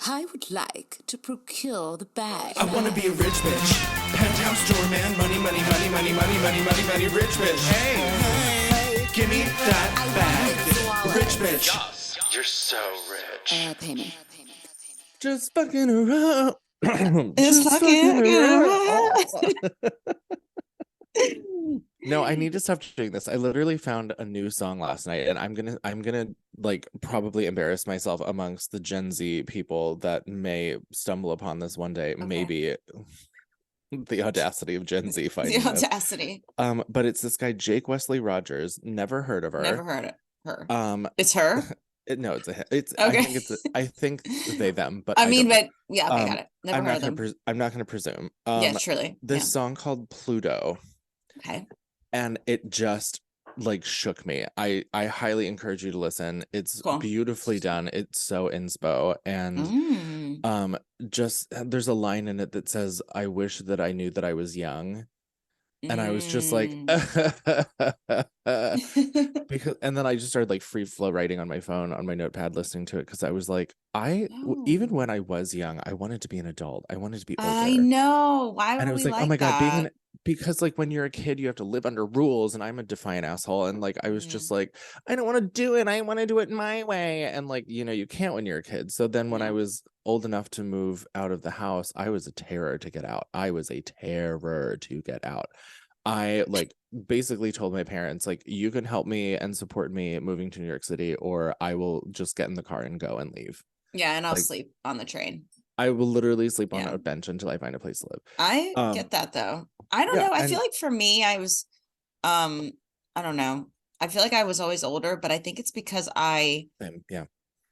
I would like to procure the bag. I wanna be a rich bitch. Penthouse doorman, money, money, money, money, money, money, money, money, rich bitch. Hey, give me that bag. Rich bitch. Yes, you're so rich. Pay me. Just fucking around. It's Just fucking around. No, I need to stop doing this. I literally found a new song last night, and I'm gonna like probably embarrass myself amongst the Gen Z people that may stumble upon this one day. Okay. Maybe the audacity of Gen Z finding The this. audacity. But it's this guy Jake Wesley Rogers. Never heard of her. Never heard of her. It's her. No, it's a. It's. Okay. I think they them. But I mean, don't know. but yeah, okay, got it. Never heard of them. I'm not gonna presume. Yeah, truly. This song called Pluto. Okay. And it just like shook me. I highly encourage you to listen. It's Cool. beautifully done. It's so inspo. And just there's a line in it that says, "I wish that I knew that I was young." And I was just like, because, and then I just started like free flow writing on my phone, on my notepad, listening to it. Cause I was like, even when I was young, I wanted to be an adult. I wanted to be older. I know. Why would And I was we like, oh my God, that? because like when you're a kid, you have to live under rules, and I'm a defiant asshole. And like I was just like, I don't want to do it. I want to do it my way. And like, you can't when you're a kid. So then when I was old enough to move out of the house, I was a terror to get out. I was a terror to get out. I like basically told my parents, like, you can help me and support me moving to New York City, or I will just get in the car and go and leave. Yeah, and I'll sleep on the train. I will literally sleep on a bench until I find a place to live. I get that though. I don't know. I feel like for me, I was, I don't know. I feel like I was always older, but I think it's because my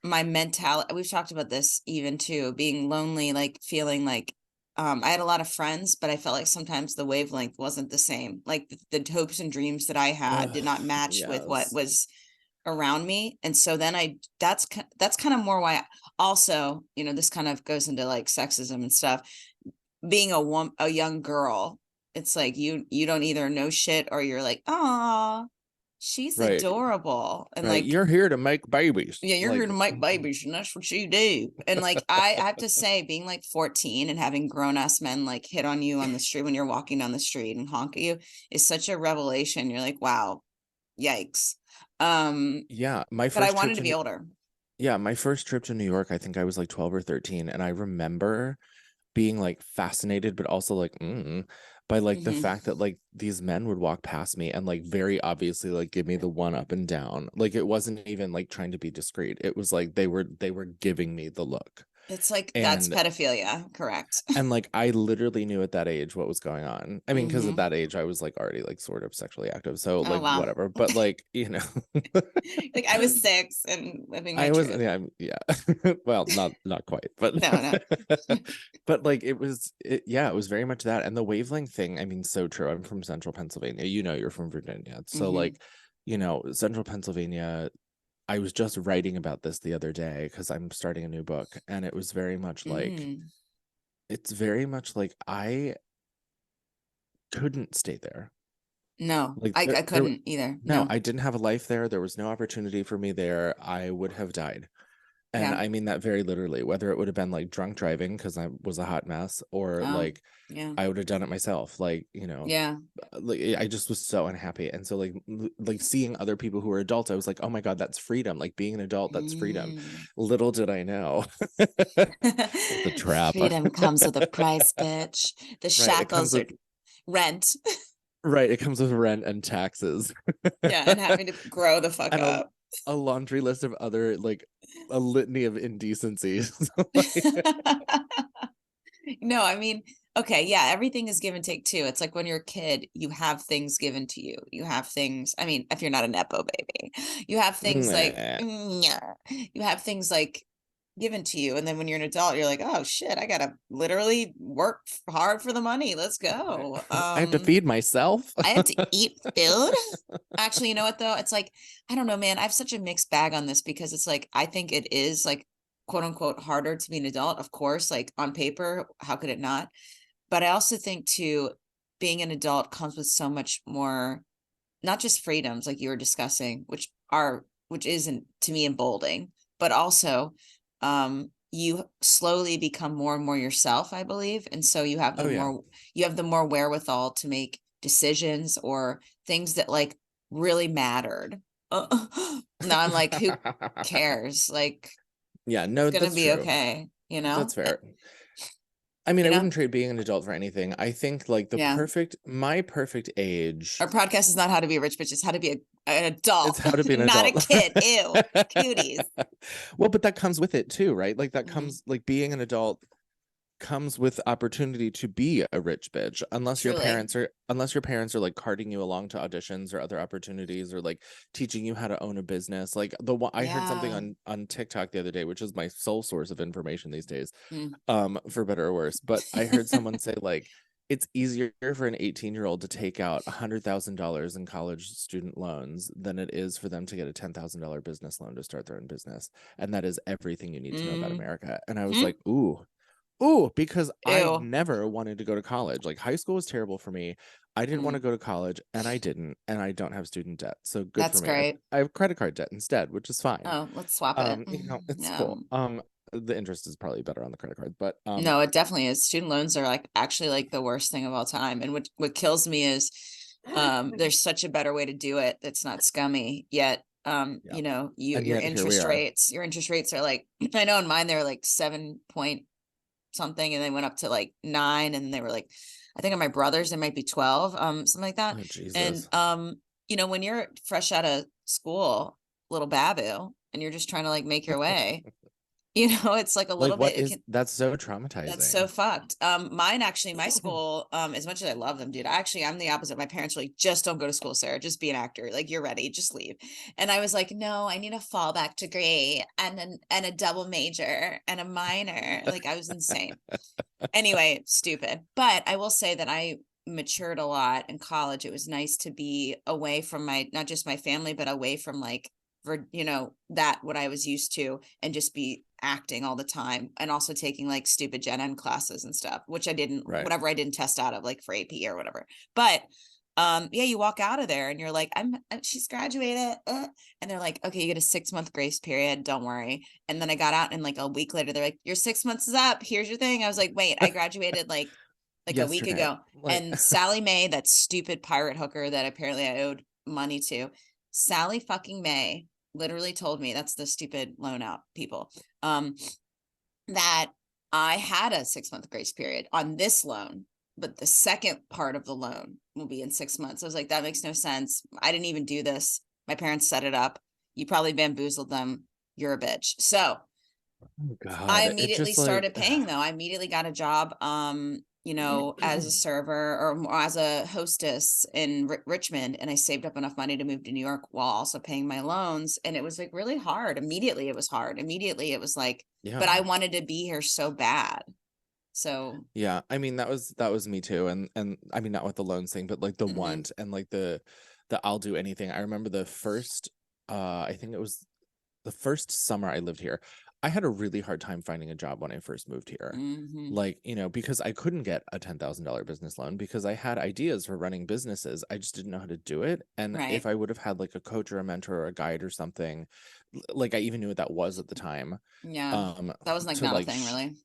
mentality, we've talked about this even too, being lonely, like feeling like, I had a lot of friends, but I felt like sometimes the wavelength wasn't the same. Like the hopes and dreams that I had did not match with what was around me. And so then that's kind of more why also, this kind of goes into like sexism and stuff. Being a young girl, it's like you don't either know shit, or you're like, oh, she's adorable, and like, you're here to make babies. Yeah, you're here to make babies, and that's what you do. And like I have to say, being like 14 and having grown-ass men like hit on you on the street when you're walking down the street and honk at you is such a revelation. You're like, wow, yikes. But I wanted to be older. Yeah, my first trip to New York, I think I was like 12 or 13, and I remember being like fascinated, but also like by like the fact that like these men would walk past me and like very obviously like give me the one up and down. Like it wasn't even like trying to be discreet. It was like they were giving me the look. It's like, that's pedophilia, correct? And like I literally knew at that age what was going on. I mean, because at that age I was like already like sort of sexually active, so like whatever. But like like I was 6 and living my truth. Well, not quite, but no. But like it was very much that. And the wavelength thing, I mean, so true. I'm from Central Pennsylvania. You're from Virginia, so like Central Pennsylvania. I was just writing about this the other day because I'm starting a new book, and it was very much like, it's very much like I couldn't stay there. No, like I couldn't either. No, I didn't have a life there. There was no opportunity for me there. I would have died. And I mean that very literally, whether it would have been like drunk driving because I was a hot mess, or I would have done it myself. Like, like I just was so unhappy. And so like seeing other people who were adults, I was like, oh my God, that's freedom. Like being an adult, that's freedom. Little did I know. The trap. Freedom comes with a price, bitch. The shackles are rent. Right. It comes with rent and taxes. And having to grow the fuck up. A laundry list of other, like a litany of indecencies. No, I mean, okay, yeah, everything is give and take too. It's like when you're a kid, you have things given to you. You have things, I mean, if you're not a Nepo baby, you have things you have things like given to you. And then when you're an adult, you're like, oh shit, I gotta literally work hard for the money. Let's go. I have to feed myself. I have to eat food. Actually, you know what though? It's like, I don't know, man. I have such a mixed bag on this, because it's like, I think it is like, quote unquote, harder to be an adult. Of course, like on paper, how could it not? But I also think too, being an adult comes with so much more, not just freedoms like you were discussing, which isn't to me emboldening, but also you slowly become more and more yourself, I believe. And so you have the more wherewithal to make decisions or things that like really mattered. Now I'm like, who cares? Like, yeah, no, it's gonna that's be true. okay, you know? That's fair. I mean, You I know? wouldn't trade being an adult for anything. I think like my perfect age. Our podcast is not how to be a rich bitch, it's how to be an adult. It's how to be an not adult. a kid. Ew, cuties. Well, but that comes with it too, right? Like that Mhm. comes like being an adult comes with opportunity to be a rich bitch unless your Truly. parents are like carting you along to auditions or other opportunities or like teaching you how to own a business. Like I heard something Yeah. on TikTok the other day, which is my sole source of information these days, Mm. for better or worse, but I heard someone say like it's easier for an 18-year-old to take out $100,000 in college student loans than it is for them to get a $10,000 business loan to start their own business, and that is everything you need to know about America. And I was like, ooh, because I Ew. never wanted to go to college. Like high school was terrible for me. I didn't want to go to college, and I didn't, and I don't have student debt. So good That's for me. great. I have credit card debt instead, which is fine. Oh, let's swap it. It's Yeah. cool. The interest is probably better on the credit card, but No, it definitely is. Student loans are like actually like the worst thing of all time. And what kills me is there's such a better way to do it that's not scummy. Yet yeah. you know, And your yet here we are. your interest rates are like I know in mine they're like 7 point something and they went up to like 9 and they were like I think on my brother's it might be 12 something like that. Oh Jesus. And you know, when you're fresh out of school, little babu, and you're just trying to like make your way, you know, it's like a Like little bit that's so that's so traumatizing. fucked. Mine actually, my school, as much as I love them, dude, I'm the opposite. My parents were like, just don't go to school, Sarah. Just be an actor. Like you're ready, just leave. And I was like, no, I need a fallback degree and a double major and a minor. Like I was insane. Anyway, stupid. But I will say that I matured a lot in college. It was nice to be away from my not just my family, but away from like for you know that what I was used to and just be acting all the time and also taking like stupid gen ed classes and stuff, which I didn't Right. whatever I didn't test out of like for AP or whatever. But yeah, you walk out of there and you're like, she's graduated, and they're like, okay, you get a 6-month grace period, don't worry. And then I got out and like a week later they're like, your 6 months is up, here's your thing. I was like, wait, I graduated like a week Yesterday. ago. Like And Sally Mae, that stupid pirate hooker that apparently I owed money to, Sally fucking Mae literally told me, that's the stupid loan out people, that I had a 6-month grace period on this loan, but the second part of the loan will be in 6 months. I was like, that makes no sense. I didn't even do this. My parents set it up. You probably bamboozled them. You're a bitch. So oh God, I it immediately just started like paying though. I immediately got a job, you know, as a server or as a hostess in Richmond. And I saved up enough money to move to New York while also paying my loans. And it was like really hard. Immediately it was hard. Immediately it was like, but I wanted to be here so bad. So yeah, I mean that was me too. And I mean not with the loans thing, but like the want and like the I'll do anything. I remember the first I think it was the first summer I lived here. I had a really hard time finding a job when I first moved here. Like, you know, because I couldn't get a $10,000 business loan because I had ideas for running businesses. I just didn't know how to do it. And if I would have had like a coach or a mentor or a guide or something, like I even knew what that was at the time. yeah, that was like to not like a thing really.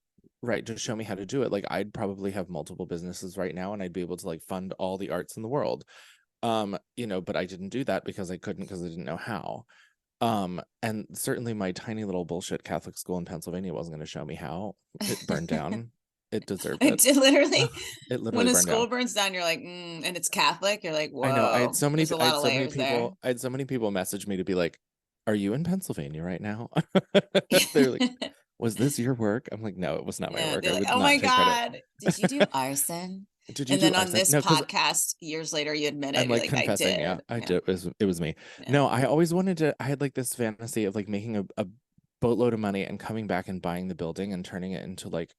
Right, to show me how to do it. Like I'd probably have multiple businesses right now and I'd be able to like fund all the arts in the world. You know, but I didn't do that because I couldn't, because I didn't know how. And certainly my tiny little bullshit Catholic school in Pennsylvania wasn't going to show me how. It burned down. It deserved it. It literally, it literally when a burned school down. burns down, you're like, and it's Catholic. You're like, whoa. I know. I had so many. There's a lot of layers there. I had so many people message me to be like, "Are you in Pennsylvania right now?" They're like, "Was this your work?" I'm like, "No, it was not my work. I Like, would oh not my take credit." God, did you do arson? Did you And do then on arson? this No, because podcast, years later, you admit it. I'm You're like like, I confessing. did. Yeah, I did. It was me. Yeah. No, I always wanted to. I had like this fantasy of like making a boatload of money and coming back and buying the building and turning it into like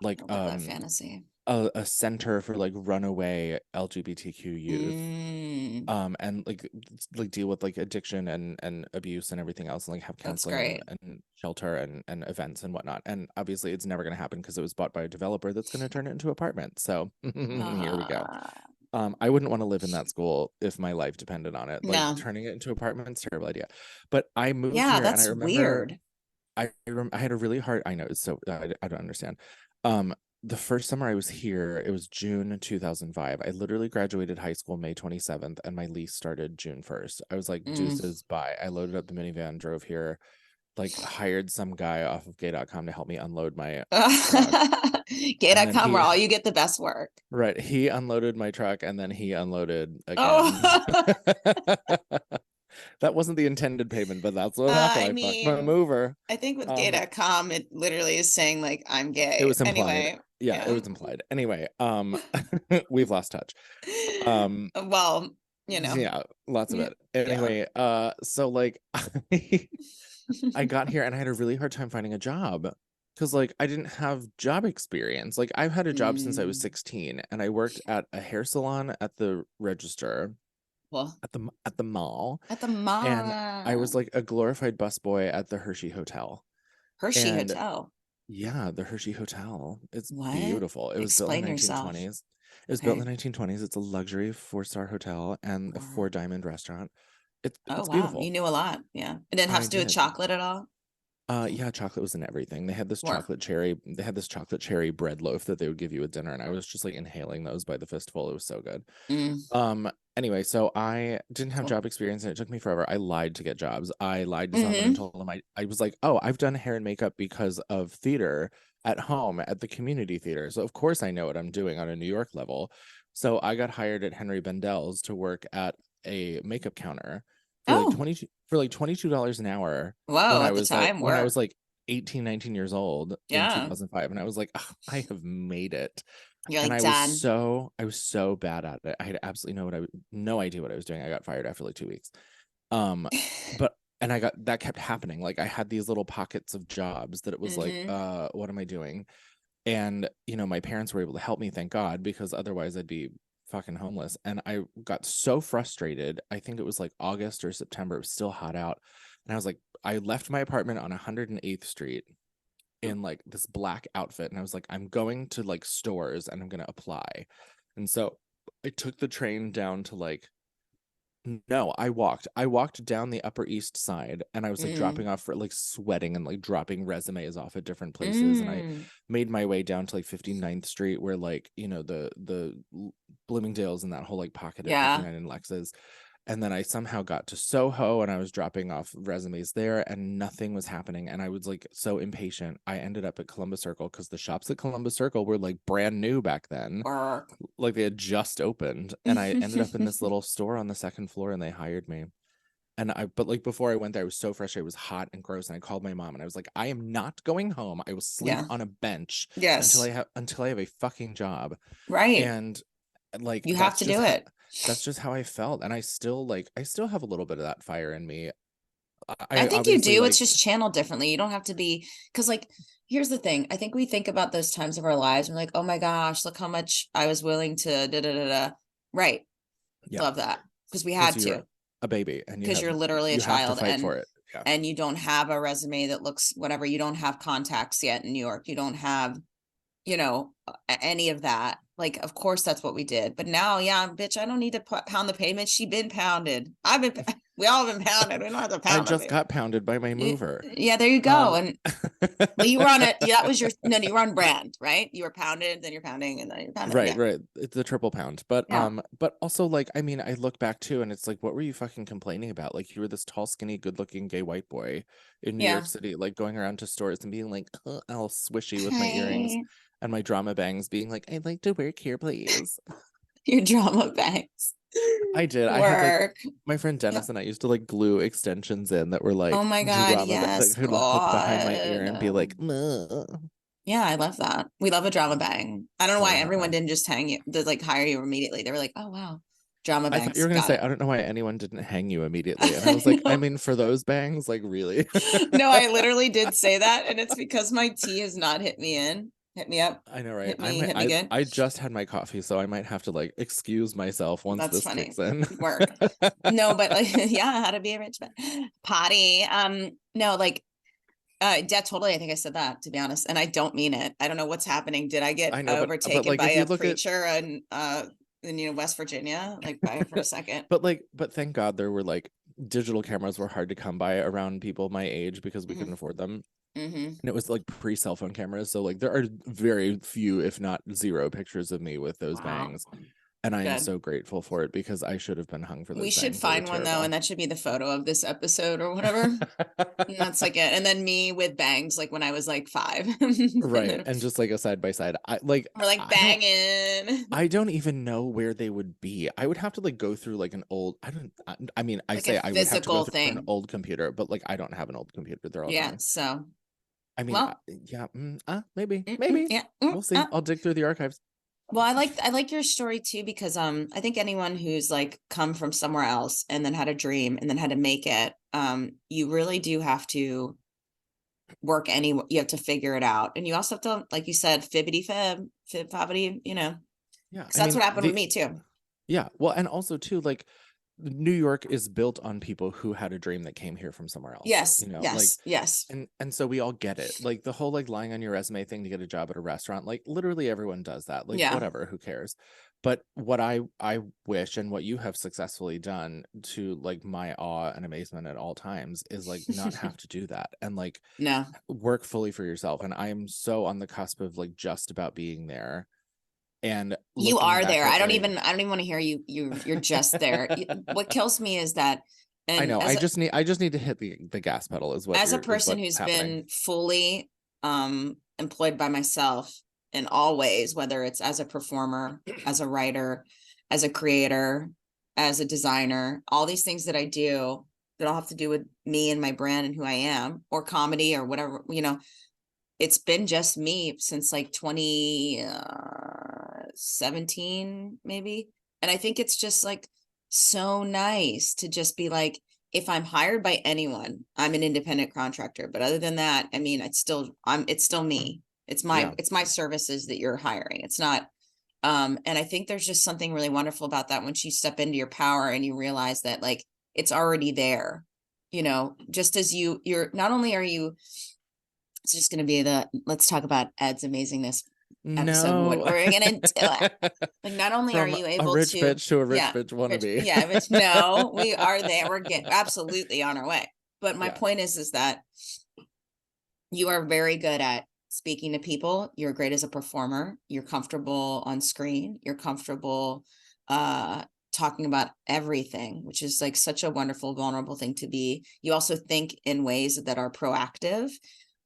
I love that fantasy. a center for like runaway LGBTQ youth. And like deal with like addiction and abuse and everything else, and like have counseling and shelter and events and whatnot. And obviously it's never going to happen because it was bought by a developer that's going to turn it into apartments. So here we go. I wouldn't want to live in that school if my life depended on it. Like No. turning it into apartments, terrible idea. But I moved Yeah, here and I that's remember weird. I had a really hard, I know, it's so I don't understand. The first summer I was here, it was June 2005. I literally graduated high school May 27th, and my lease started June 1st. I was like, deuces, bye. I loaded up the minivan, drove here, like hired some guy off of gay.com to help me unload my truck. Gay.com, where all you get the best work. Right. He unloaded my truck, and then he unloaded again. Oh. That wasn't the intended payment, but that's what happened. I fucked my mover. I think with gay.com, it literally is saying like, I'm gay. It was implied. Anyway, yeah, it was implied. Anyway, we've lost touch. Well, yeah, lots of it. Anyway, so like I got here and I had a really hard time finding a job because like I didn't have job experience. Like I've had a job since I was 16, and I worked at a hair salon at the register. Well, at the mall. At the mall. And I was like a glorified busboy at the Hershey Hotel. Hotel. Yeah, the Hershey Hotel. It's what? Beautiful. It was built in the 1920s. Yourself. It was built in the 1920s. It's a luxury 4-star hotel and a 4-diamond restaurant. It's beautiful. You knew a lot. Yeah. It didn't have to do with chocolate at all. Yeah, chocolate was in everything. They had this chocolate cherry bread loaf that they would give you at dinner, and I was just like inhaling those by the fistful. It was so good. Anyway, so I didn't have job experience, and it took me forever. I lied to get jobs. I lied to someone and told them I was like, oh, I've done hair and makeup because of theater at home at the community theater. So of course I know what I'm doing on a New York level. So I got hired at Henry Bendel's to work at a makeup counter for like $22 an hour. Wow, when I was like 18, 19 years old in 2005, and I was like, oh, I have made it. You're like, and I was so bad at it. I had absolutely no idea what I was doing. I got fired after like 2 weeks. And that kept happening. Like I had these little pockets of jobs that it was like, what am I doing? And my parents were able to help me, thank God, because otherwise I'd be fucking homeless. And I got so frustrated. I think it was like August or September. It was still hot out. And I was like, I left my apartment on 108th Street in like this black outfit, and I was like, I'm going to like stores and I'm gonna apply. And so I took the train down to like I walked down the Upper East Side, and I was like dropping off, for like sweating and like dropping resumes off at different places. And I made my way down to like 59th Street, where like the Bloomingdale's and that whole like pocket at 59 and Lexus. And then I somehow got to Soho, and I was dropping off resumes there, and nothing was happening. And I was like so impatient. I ended up at Columbus Circle, because the shops at Columbus Circle were like brand new back then. Like they had just opened. And I ended up in this little store on the second floor, and they hired me. But like before I went there, I was so frustrated. It was hot and gross. And I called my mom, and I was like, I am not going home. I will sleep on a bench until I have a fucking job. Right. And like you have to do it. That's just how I felt. And I still have a little bit of that fire in me. I think you do. It's just channeled differently. You don't have to be, because like, here's the thing. I think we think about those times of our lives and we're like, oh my gosh, look how much I was willing to da. Right. Yeah. Love that. Because we had to. A baby. And because you're literally a child, and for it. Yeah. And you don't have a resume that looks whatever. You don't have contacts yet in New York. You don't have, any of that. Like, of course, that's what we did. But now, bitch, I don't need to pound the pavement. She been pounded. We all have been pounded. We don't have to pound. I just got pounded by my mover. Yeah, there you go. And well, you were on it. That was you were on brand, right? You were pounded, then you're pounding, and then you're pounding. Right, right. It's the triple pound. But but also like, I mean, I look back too, and it's like, what were you fucking complaining about? Like, you were this tall, skinny, good-looking gay white boy in New York City, like going around to stores and being like, all swishy with my earrings. And my drama bangs, being like, I'd like to work here, please. Your drama bangs. I did. I had like, my friend Dennis and I used to like glue extensions in that were like, oh my God, yes, that could hook behind my ear and be like, Meh. Yeah, I love that. We love a drama bang. I don't know why everyone didn't just hire you immediately. They were like, oh wow, drama bangs. I thought you were gonna say, I don't know why anyone didn't hang you immediately. And I was like, I mean, for those bangs, like really? No, I literally did say that, and it's because my tea has not hit me in. Hit me up. I know, right? Hit me good. I just had my coffee, so I might have to like excuse myself once this kicks in. Work. No, but like, how to be a rich man. Potty. No, like, totally. I think I said that, to be honest, and I don't mean it. I don't know what's happening. Did I get overtaken by a preacher in West Virginia? Like, for a second. But thank God there were like digital cameras were hard to come by around people my age because we Mhm. couldn't afford them. Mm-hmm. And it was like pre-cell phone cameras. So like there are very few, if not zero, pictures of me with those Wow. bangs. And I am Good. so grateful for it because I should have been hung for those We should bangs. They were find one though, terrible. and that should be the photo of this episode or whatever. And that's like it. And then me with bangs, like when I was like 5. Right. And just like a side by side. We're like banging. I don't even know where they would be. I would have to like go through like an old, I mean, I Like say a I would have to go physical through an thing. old computer, but like I don't have an old computer. They're all Yeah. gone. So I mean, well, yeah, maybe, yeah. we'll see. I'll dig through the archives. Well, I like your story too, because I think anyone who's like come from somewhere else and then had a dream and then had to make it, you really do have to work you have to figure it out. And you also have to, like you said, fib poverty, you know. Yeah. Because that's what happened with me too. Yeah. Well, and also too, like New York is built on people who had a dream that came here from somewhere else. Yes. You know, Yes. like yes. and so we all get it. Like the whole like lying on your resume thing to get a job at a restaurant, like literally everyone does that. Like whatever, who cares? But what I wish, and what you have successfully done, to like my awe and amazement at all times, is like not have to do that and like work fully for yourself. And I am so on the cusp of like just about being there. And you are there. At, I don't even want to hear you're just there. What kills me is that, and I know I just need to hit the gas pedal is what as a person who's been fully employed by myself in all ways, whether it's as a performer, as a writer, as a creator, as a designer, all these things that I do that all have to do with me and my brand and who I am, or comedy or whatever, you know. It's been just me since like 2017 maybe. And I think it's just like so nice to just be like, if I'm hired by anyone, I'm an independent contractor. But other than that, I mean, it's still me. It's my services that you're hiring. It's not. And I think there's just something really wonderful about that once you step into your power and you realize that like it's already there, you know, just as you're not only are you, it's just going to be let's talk about Ed's amazingness episode. No. What we're going to do it. Like, not only are you able a rich to bitch to a rich bitch wannabe. No, we are there. We're absolutely on our way. But my point is that you are very good at speaking to people. You're great as a performer. You're comfortable on screen. You're comfortable talking about everything, which is like such a wonderful, vulnerable thing to be. You also think in ways that are proactive.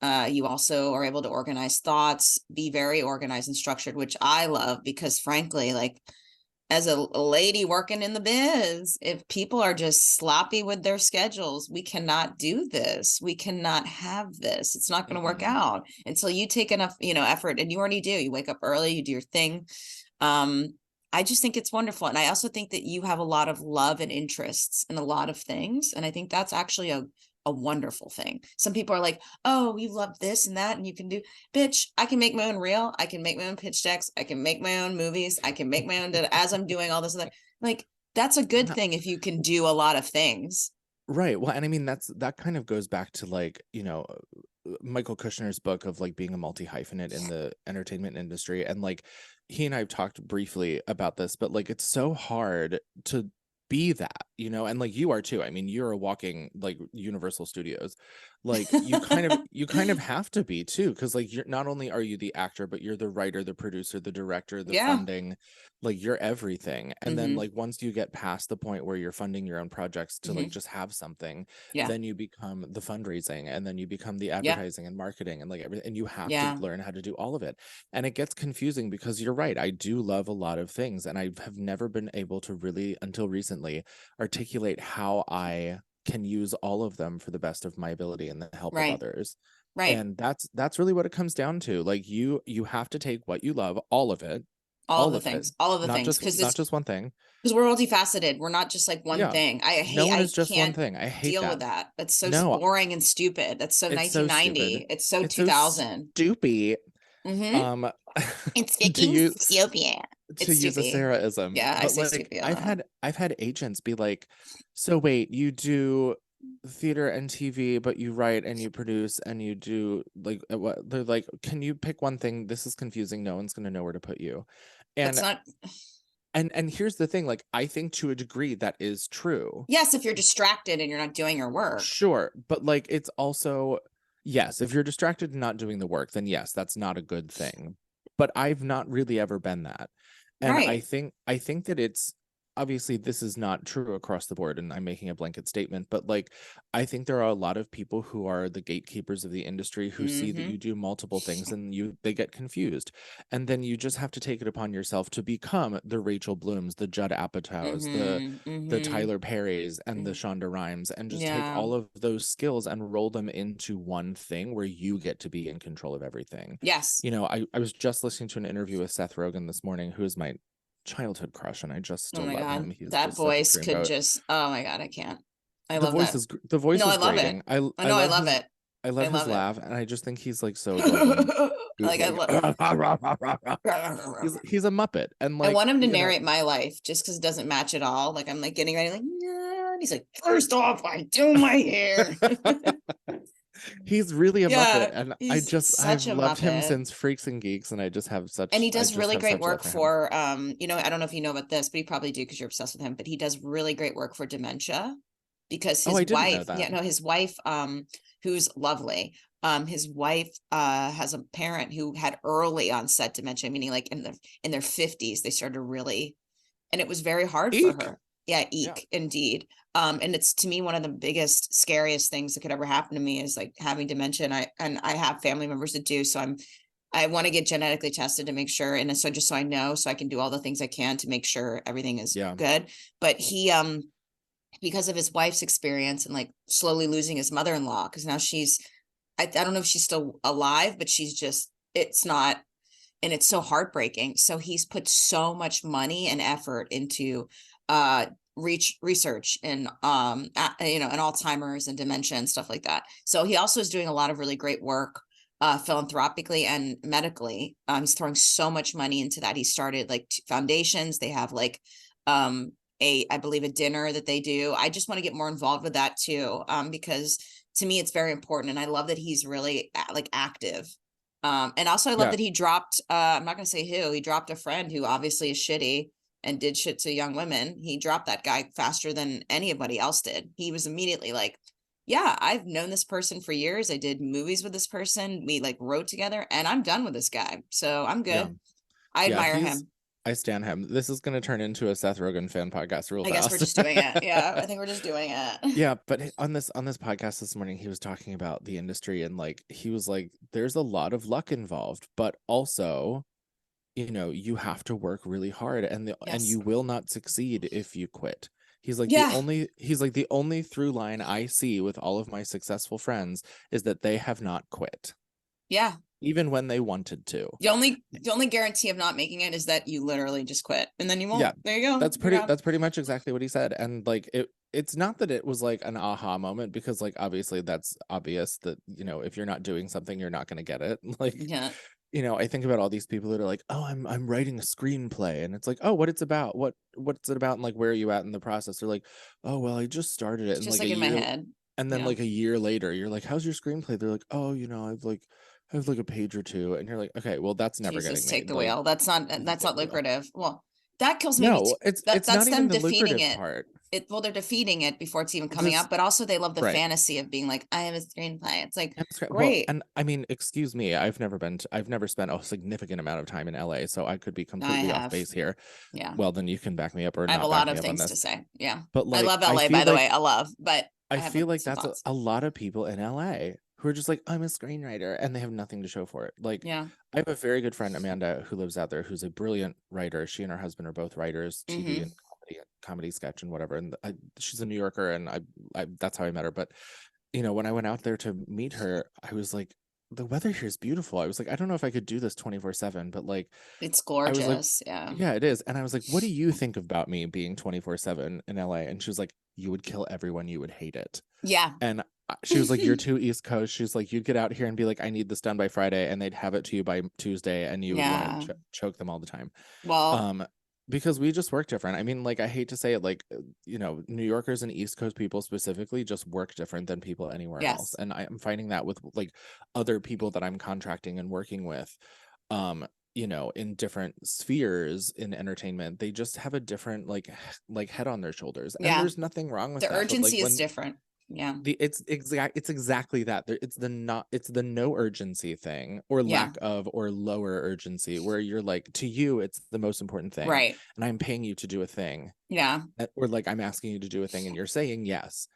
You also are able to organize thoughts, be very organized and structured, which I love, because frankly, like as a lady working in the biz, if people are just sloppy with their schedules, we cannot do this. We cannot have this. It's not going to work out until you take enough, effort, and you already do. You wake up early, you do your thing. I just think it's wonderful. And I also think that you have a lot of love and interests in a lot of things. And I think that's actually a wonderful thing. Some people are like, oh, you love this and that, and you can do, bitch, I can make my own reel. I can make my own pitch decks. I can make my own movies. I can make my own, as I'm doing all this and that. Like, that's a good thing if you can do a lot of things. Right. Well, and I mean, that kind of goes back to like, Michael Kushner's book of like being a multi-hyphenate in the entertainment industry. And like, he and I have talked briefly about this, but like, it's so hard to be that, and like you are too. I mean, you're a walking like Universal Studios. Like you kind of have to be too, because like you're not only are you the actor, but you're the writer, the producer, the director, the funding, like you're everything. And then like once you get past the point where you're funding your own projects to like just have something, then you become the fundraising, and then you become the advertising and marketing and like everything, and you have to learn how to do all of it. And it gets confusing because you're right, I do love a lot of things, and I have never been able to really until recently articulate how I can use all of them for the best of my ability and the help of others. And that's really what it comes down to. Like you have to take what you love, all of it, all of the things, because not just one thing, because we're multifaceted. We're not just like one thing. I hate, no one is I just can't one thing. I hate deal with that. That's so boring and stupid. That's so 1990. It's so 2000. So stupid. It's to use Ethiopia. To use a Sarah-ism. Yeah, but like I've had agents be like, so wait, you do theater and TV, but you write and you produce and you do like what? They're like, can you pick one thing? This is confusing. No one's gonna know where to put you. And And here's the thing, like, I think to a degree that is true. Yes, if you're distracted and you're not doing your work. Sure, but like it's also, yes, if you're distracted and not doing the work, then yes, that's not a good thing. But I've not really ever been that. And Right. I think that it's, obviously this is not true across the board and I'm making a blanket statement, but like I think there are a lot of people who are the gatekeepers of the industry who see that you do multiple things and they get confused. And then you just have to take it upon yourself to become the Rachel Blooms, the Judd Apatows, the Tyler Perrys and the Shonda Rhimes, and just take all of those skills and roll them into one thing where you get to be in control of everything. Yes. You know, I was just listening to an interview with Seth Rogen this morning, who is my childhood crush, and I just still love him. He's that just voice such a could dreamboat. just, oh my God, I can't. I The love voice that. is the voice No, is I love grating. it. I know, I love it. I love his it. laugh, and I just think he's like so adorable. And Like, I love he's a Muppet, and like I want him to narrate my life just because it doesn't match at all. Like I'm like getting ready, like, yeah. And he's like, first off, I do my hair. He's really a Muppet, and I've loved him Muppet. since Freaks and Geeks, and I just have such, and he does really great work for you know, I don't know if you know about this, but you probably do because you're obsessed with him, but he does really great work for dementia because his wife, his wife, who's lovely. His wife has a parent who had early onset dementia, meaning like in their 50s, they started really, and it was very hard for her. Yeah, indeed. And it's, to me, one of the biggest, scariest things that could ever happen to me is like having dementia. And I have family members that do. So I want to get genetically tested to make sure. And so just so I know, so I can do all the things I can to make sure everything is good. But he, because of his wife's experience and like slowly losing his mother-in-law, because now she's, I don't know if she's still alive, but she's just, it's not, and it's so heartbreaking. So he's put so much money and effort into research and you know, and Alzheimer's and dementia and stuff like that. So he also is doing a lot of really great work philanthropically and medically. He's throwing so much money into that. He started like foundations. They have like I believe a dinner that they do. I just want to get more involved with that too, because to me it's very important, and I love that he's really like active. And also I love that he dropped, I'm not going to say who, he dropped a friend who obviously is shitty and did shit to young women. He dropped that guy faster than anybody else did. He was immediately like, yeah, I've known this person for years. I did movies with this person. We like wrote together, and I'm done with this guy. So I'm good. I admire him. I stan him. This is going to turn into a Seth Rogen fan podcast real fast. I guess we're just doing it. Yeah, I think we're just doing it. Yeah, but on this podcast this morning, he was talking about the industry, and like he was like, there's a lot of luck involved, but also, you know, you have to work really hard, and you will not succeed if you quit. He's like the only through line I see with all of my successful friends is that they have not quit. Yeah. Even when they wanted to. The only guarantee of not making it is that you literally just quit, and then you won't. Yeah, there you go. That's pretty much exactly what he said. And like it's not that it was like an aha moment, because like obviously that's obvious that, you know, if you're not doing something, you're not going to get it. Like, you know, I think about all these people that are like, oh, I'm writing a screenplay, and it's like, oh, what's it about? What's it about? And like, where are you at in the process? They're like, oh, well, I just started it. It's just like in my head. And then like a year later, you're like, how's your screenplay? They're like, oh, you know, I have like a page or two, and you're like, okay, well, that's never getting made. Take the wheel. That's not lucrative. Well, that kills me. No, it's that's not even them the defeating it. Part. Well, they're defeating it before it's even coming up, but also they love the fantasy of being like, I have a screenplay. It's like, great. Well, and I mean, excuse me, I've never spent a significant amount of time in LA, so I could be completely off base here. Yeah. Well, then you can back me up, or I have a lot of things to say. Yeah. But like, I love LA, by the way. I love, but I feel like that's a lot of people in LA who are just like, I'm a screenwriter, and they have nothing to show for it. Like, I have a very good friend, Amanda, who lives out there, who's a brilliant writer. She and her husband are both writers, TV and comedy sketch and whatever. And she's a New Yorker, and I that's how I met her. But, you know, when I went out there to meet her, I was like, the weather here is beautiful. I was like, I don't know if I could do this 24/7, but like, it's gorgeous. Like, yeah, it is. And I was like, what do you think about me being 24/7 in LA? And she was like, you would kill everyone. You would hate it. Yeah. And she was like, you're too East Coast. She's like, you'd get out here and be like, I need this done by Friday, and they'd have it to you by Tuesday, and you would want to choke them all the time. Well, because we just work different. I mean, like, I hate to say it, like, you know, New Yorkers and East Coast people specifically just work different than people anywhere else. And I'm finding that with like other people that I'm contracting and working with. you know, in different spheres in entertainment, they just have a different like head on their shoulders, and Yeah. there's nothing wrong with The that. But like urgency is different. Yeah. it's exactly that. It's the no urgency thing, or Yeah. lack of, or lower urgency, where you're like, to you it's the most important thing, Right. and I'm paying you to do a thing. Yeah. Or like, I'm asking you to do a thing and you're saying yes.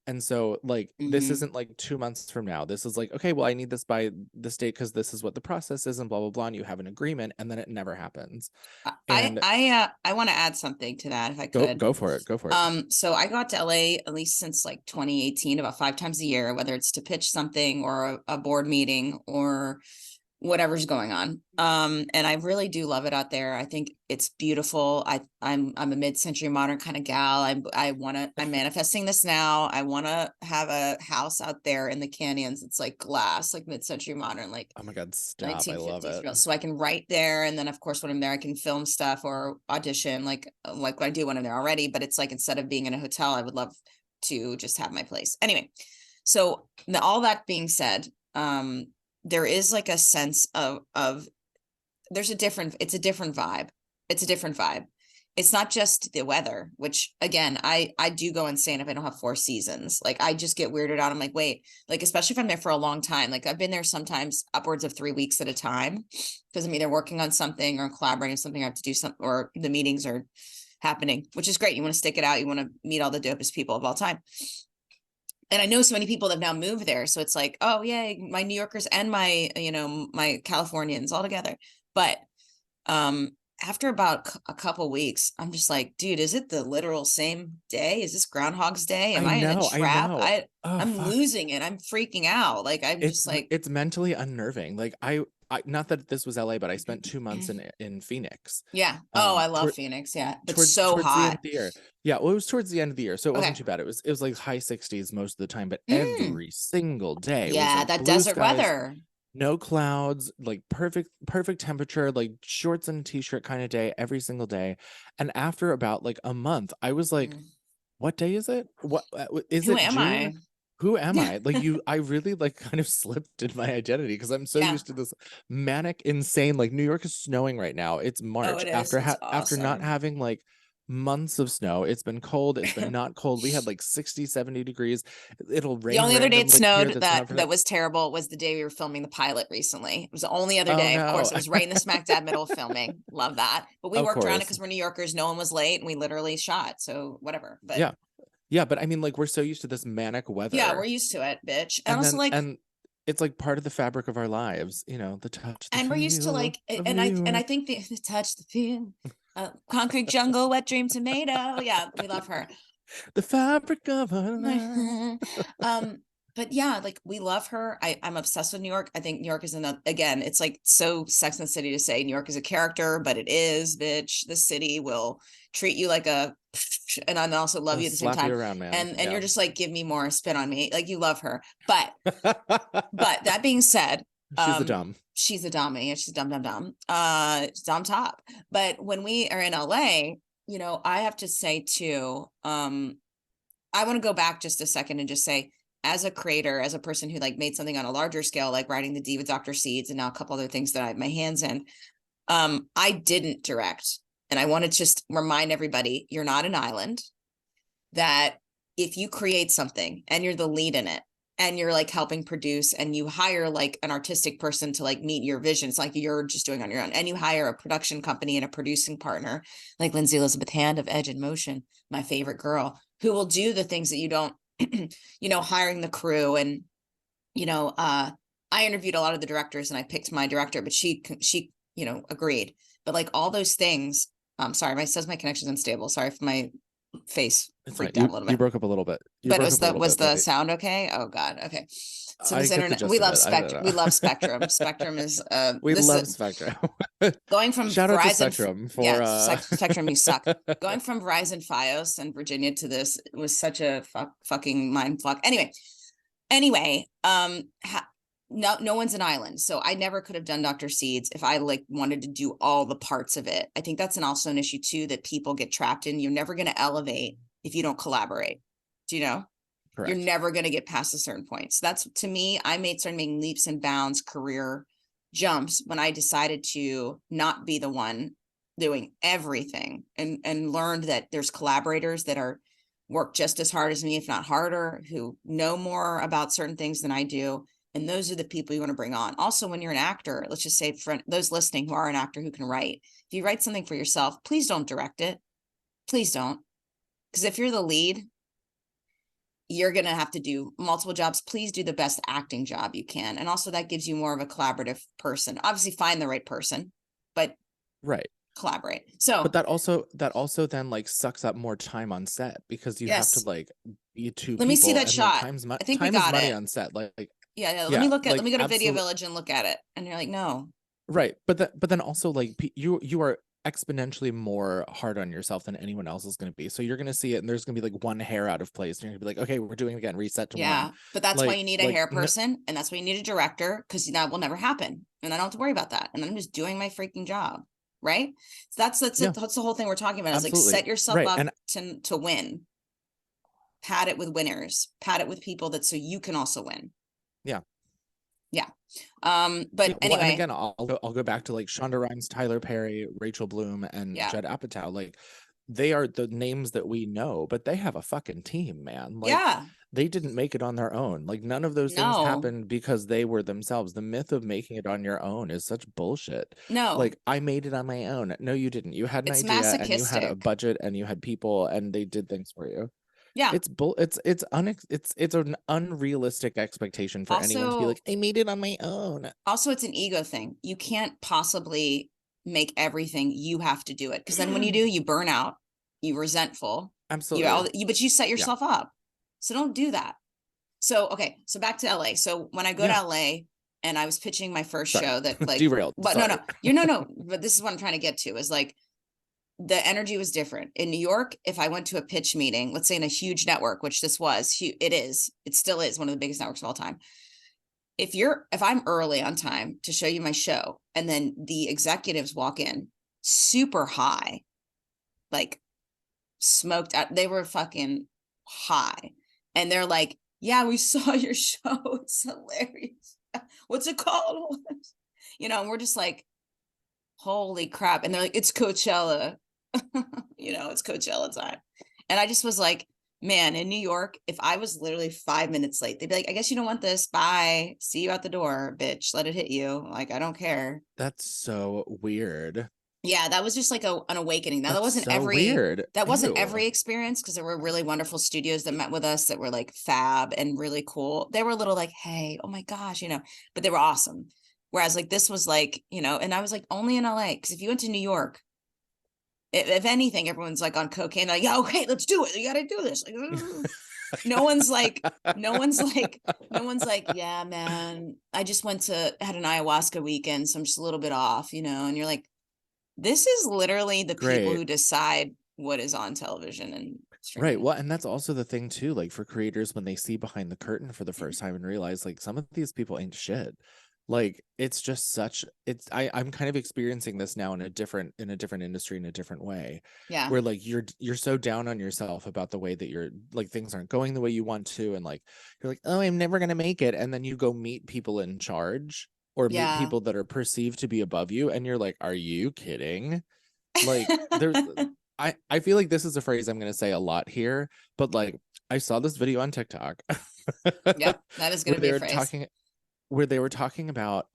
And so like this isn't like 2 months from now. This is like, okay, well, I need this by this date because this is what the process is, and blah blah blah, and you have an agreement, and then it never happens. And I want to add something to that if I could. go for it. So I got to LA at least since like 2018, about 5 times a year, whether it's to pitch something or a board meeting or whatever's going on. And I really do love it out there. I think it's beautiful. I'm a mid-century modern kind of gal. I'm manifesting this now. I want to have a house out there in the canyons. It's like glass, like mid-century modern, like, oh my God, stop. I love it. real. So I can write there. And then of course, when I'm there, I can film stuff or audition like I do when I'm there already, but it's like, instead of being in a hotel, I would love to just have my place. Anyway, so all that being said, there is like a sense of it's a different vibe. It's a different vibe. It's not just the weather, which again, I do go insane if I don't have 4 seasons. Like I just get weirded out. I'm like, wait, like, especially if I'm there for a long time. Like I've been there sometimes upwards of 3 weeks at a time, because I'm either working on something or collaborating on something. I have to do something, or the meetings are happening, which is great. You want to stick it out. You want to meet all the dopest people of all time. And I know so many people that have now moved there. So it's like, oh yeah, my New Yorkers and my, my Californians all together. But after about a couple weeks, I'm just like, dude, is it the literal same day? Is this Groundhog's Day? Am I in a trap? I'm losing it. I'm freaking out. Like, it's mentally unnerving. Like I not that this was LA, but I spent 2 months in Phoenix. Yeah. Oh, I love Phoenix. Yeah. But towards hot. The end of the year. Yeah. Well, it was towards the end of the year. So it wasn't too bad. It was like high 60s most of the time, but every single day. Yeah. Was like that desert skies, weather. No clouds, like perfect temperature, like shorts and t-shirt kind of day every single day. And after about like a month, I was like, what day is it? What is it? Am I? Who am I? Like I really like kind of slipped in my identity, because I'm so used to this manic, insane, like New York is snowing right now. It's March. After not having like months of snow. It's been cold. It's been not cold. We had like 60, 70 degrees. It'll rain. The only other day it snowed that was terrible was the day we were filming the pilot recently. It was the only other day. Of course, it was right in the smack dab middle of filming. Love that. But we worked around it because we're New Yorkers. No one was late and we literally shot. So whatever. But yeah, but I mean, like, we're so used to this manic weather. Yeah, we're used to it, bitch. And also, like, and it's like part of the fabric of our lives, you know, the touch. And we're used to like, and I think the touch, the feel, concrete jungle, wet dream tomato. Yeah, we love her. The fabric of our lives. But yeah, like we love her. I'm obsessed with New York. I think New York is again, it's like so Sex and the City to say New York is a character, but it is, bitch. The city will treat you like a, and I also love you at the same time. Around, man. And you're just like, give me more, spit on me. Like you love her. But that being said, she's a dumb. She's a dummy. She's dumb. Dumb top. But when we are in LA, you know, I have to say too, I want to go back just a second and just say, as a creator, as a person who like made something on a larger scale, like writing the D with Dr. Seeds and now a couple other things that I have my hands in, I didn't direct. And I want to just remind everybody, you're not an island, that if you create something and you're the lead in it and you're like helping produce and you hire like an artistic person to like meet your vision, it's like you're just doing on your own, and you hire a production company and a producing partner like Lindsay Elizabeth Hand of Edge in Motion, my favorite girl, who will do the things that you don't, you know, hiring the crew. And, you know, I interviewed a lot of the directors and I picked my director, but she, you know, agreed. But like all those things, sorry, my connection's unstable. Sorry if my face freaked out a little bit. You broke up a little bit. But was the sound okay? Oh God. Okay. So this internet, we love Spectrum. We love Spectrum. Spectrum is we love Spectrum. Going from shout out to Spectrum for Spectrum, you suck. Going from Verizon Fios and Virginia to this was such a fucking mind fuck. Anyway, no one's an island. So I never could have done Dr. Seeds if I like wanted to do all the parts of it. I think that's also an issue too, that people get trapped in. You're never going to elevate if you don't collaborate. Do you know? Correct. You're never going to get past a certain point. So that's, to me, I started making leaps and bounds career jumps when I decided to not be the one doing everything, and learned that there's collaborators that are work just as hard as me, if not harder, who know more about certain things than I do. And those are the people you want to bring on. Also, when you're an actor, let's just say for those listening who are an actor who can write, if you write something for yourself, please don't direct it. Please don't. Because if you're the lead, you're going to have to do multiple jobs. Please do the best acting job you can. And also that gives you more of a collaborative person. Obviously find the right person, but right. Collaborate. So, but that also then like sucks up more time on set, because you have to like be two let people. me see that and shot. Like, I think time we got is money it on set. Like yeah. Let me look at like, let me go to Video Village and look at it. And you're like, no. Right. But then also like you are exponentially more hard on yourself than anyone else is going to be. So you're going to see it and there's going to be like one hair out of place and you're going to be like, okay, we're doing it again, reset to one. But that's why you need a hair no, person, and that's why you need a director, because that will never happen. And I don't have to worry about that. And I'm just doing my freaking job. Right. So that's it. That's the whole thing we're talking about. Is like set yourself up to win. Pat it with winners. Pat it with people that so you can also win. Yeah. Yeah. But anyway, and again, I'll go back to like Shonda Rhimes, Tyler Perry, Rachel Bloom, and Judd Apatow. Like they are the names that we know, but they have a fucking team, man. Like they didn't make it on their own. Like none of those things happened because they were themselves. The myth of making it on your own is such bullshit. No. Like I made it on my own. No, you didn't. You had an idea and you had a budget and you had people and they did things for you. Yeah. It's an unrealistic expectation for anyone to be like, I made it on my own. Also, it's an ego thing. You can't possibly make everything. You have to do it. Because then when you do, you burn out, you resentful. Absolutely. But you set yourself up. So don't do that. So, okay. So back to LA. So when I go to LA and I was pitching my first show that like derailed. But no. But this is what I'm trying to get to is like, the energy was different in New York. If I went to a pitch meeting, let's say in a huge network, which this was, it still is one of the biggest networks of all time. If I'm early on time to show you my show, and then the executives walk in super high, like smoked out, they were fucking high. And they're like, yeah, we saw your show. It's hilarious. What's it called? And we're just like, holy crap. And they're like, it's Coachella. It's Coachella time. And I just was like, man, in New York, if I was literally 5 minutes late, they'd be like, I guess you don't want this. Bye. See you at the door, bitch. Let it hit you. Like, I don't care. That's so weird. Yeah, that was just like an awakening. Now, that wasn't every experience, because there were really wonderful studios that met with us that were like fab and really cool. They were a little like, hey, oh my gosh, but they were awesome. Whereas like this was like, and I was like only in LA, because if you went to New York, if anything, everyone's like on cocaine. Like, yeah, okay, let's do it. You got to do this. Like, no one's like, yeah, man, I just had an ayahuasca weekend, so I'm just a little bit off, and you're like, this is literally the people who decide what is on television and streaming. Right. Well, and that's also the thing too, like for creators, when they see behind the curtain for the first time and realize like some of these people ain't shit. Like it's just I'm kind of experiencing this now in a different industry in a different way. Yeah. Where like you're so down on yourself about the way that you're like things aren't going the way you want to, and like you're like, oh, I'm never gonna make it. And then you go meet people in charge or meet people that are perceived to be above you, and you're like, are you kidding? Like there's I feel like this is a phrase I'm gonna say a lot here, but like I saw this video on TikTok. Yeah, that is gonna be a phrase. Where they were talking about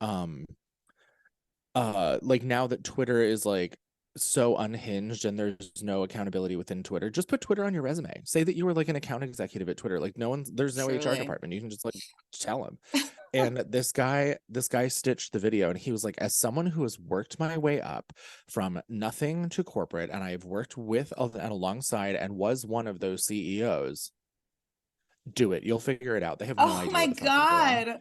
like now that Twitter is like so unhinged and there's no accountability within Twitter, just put Twitter on your resume. Say that you were like an account executive at Twitter. Like there's no HR department. You can just like tell them. And this guy stitched the video, and he was like, as someone who has worked my way up from nothing to corporate, and I've worked with and alongside and was one of those CEOs, do it. You'll figure it out. They have no idea. Oh my God.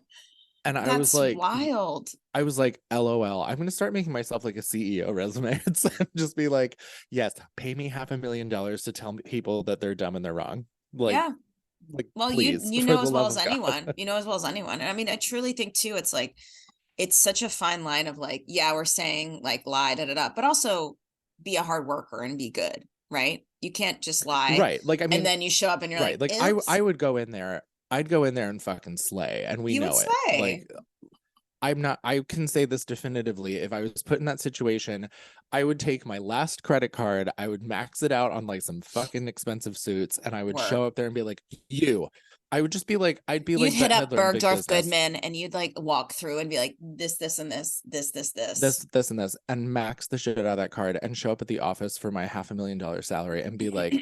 And I was like, wild. I was like, LOL, I'm going to start making myself like a CEO resume and just be like, yes, pay me $500,000 to tell people that they're dumb and they're wrong. Like, yeah. Like, well, please, you know as well as anyone, And I mean, I truly think too, it's like, it's such a fine line of like, yeah, we're saying like lie, but also be a hard worker and be good. Right. You can't just lie. Right. Like, I mean, and then you show up and you're like I would go in there. I'd go in there and fucking slay, and we know it. Like, I can say this definitively. If I was put in that situation, I would take my last credit card, I would max it out on like some fucking expensive suits, and I would show up there and be like, I would just be like, I'd be You'd like hit Bette up Midler in Big Bergdorf Business. Goodman and you'd like walk through and be like, this, and this, and this, and max the shit out of that card and show up at the office for my $500,000 salary and be like,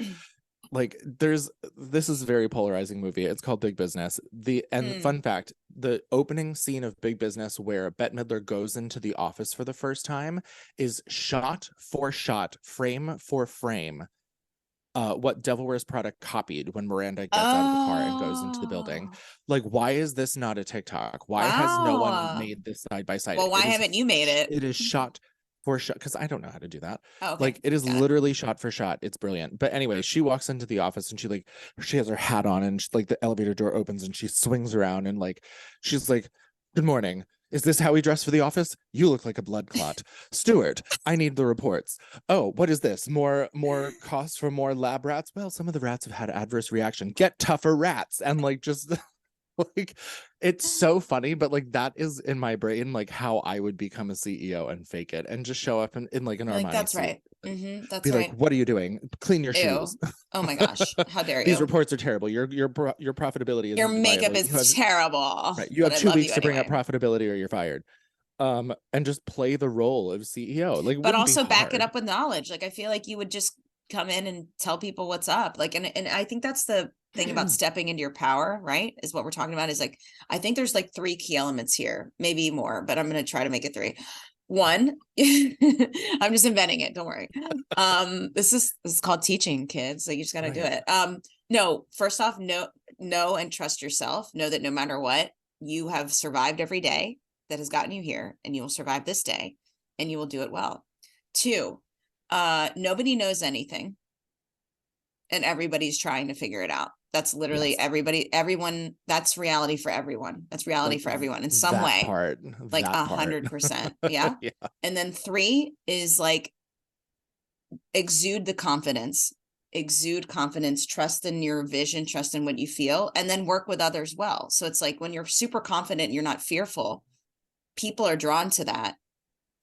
this is a very polarizing movie. It's called Big Business. Fun fact, the opening scene of Big Business where Bette Midler goes into the office for the first time is shot for shot, frame for frame, what Devil Wears Prada copied when Miranda gets out of the car and goes into the building. Like, why is this not a TikTok? Why has no one made this side by side? Well, why haven't you made it? It is shot for shot, because I don't know how to do that. Oh, okay. Like, it is literally shot for shot. It's brilliant. But anyway, she walks into the office and she has her hat on, and she, like, the elevator door opens and she swings around and like she's like, "Good morning. Is this how we dress for the office? You look like a blood clot. Stewart, I need the reports. Oh, what is this? More costs for more lab rats? Well, some of the rats have had adverse reaction. Get tougher rats." And like, just like, it's so funny, but like, that is in my brain, like how I would become a CEO and fake it and just show up in like an Armani Like, that's suit. right. That's be right. Like, what are you doing? Clean your shoes. Oh my gosh, how dare you? These reports are terrible. Your profitability is, your makeup is terrible. Right. You have 2 weeks to bring up profitability or you're fired. And just play the role of CEO. Like, but also back it up with knowledge. Like, I feel like you would just come in and tell people what's up. Like, and I think that's the thing about stepping into your power, right? Is what we're talking about. Is like, I think there's like 3 key elements here, maybe more, but I'm going to try to make it 3. 1, I'm just inventing it. Don't worry. This is called teaching, kids. Like, you just got to do it. No, first off, know and trust yourself. Know that no matter what, you have survived every day that has gotten you here, and you will survive this day, and you will do it well. 2, nobody knows anything, and everybody's trying to figure it out. That's literally everyone. That's reality for everyone. That's reality like, for everyone in some way. Like 100%. Yeah. Yeah. And then 3 is like, exude confidence, trust in your vision, trust in what you feel, and then work with others well. So it's like, when you're super confident, you're not fearful, people are drawn to that.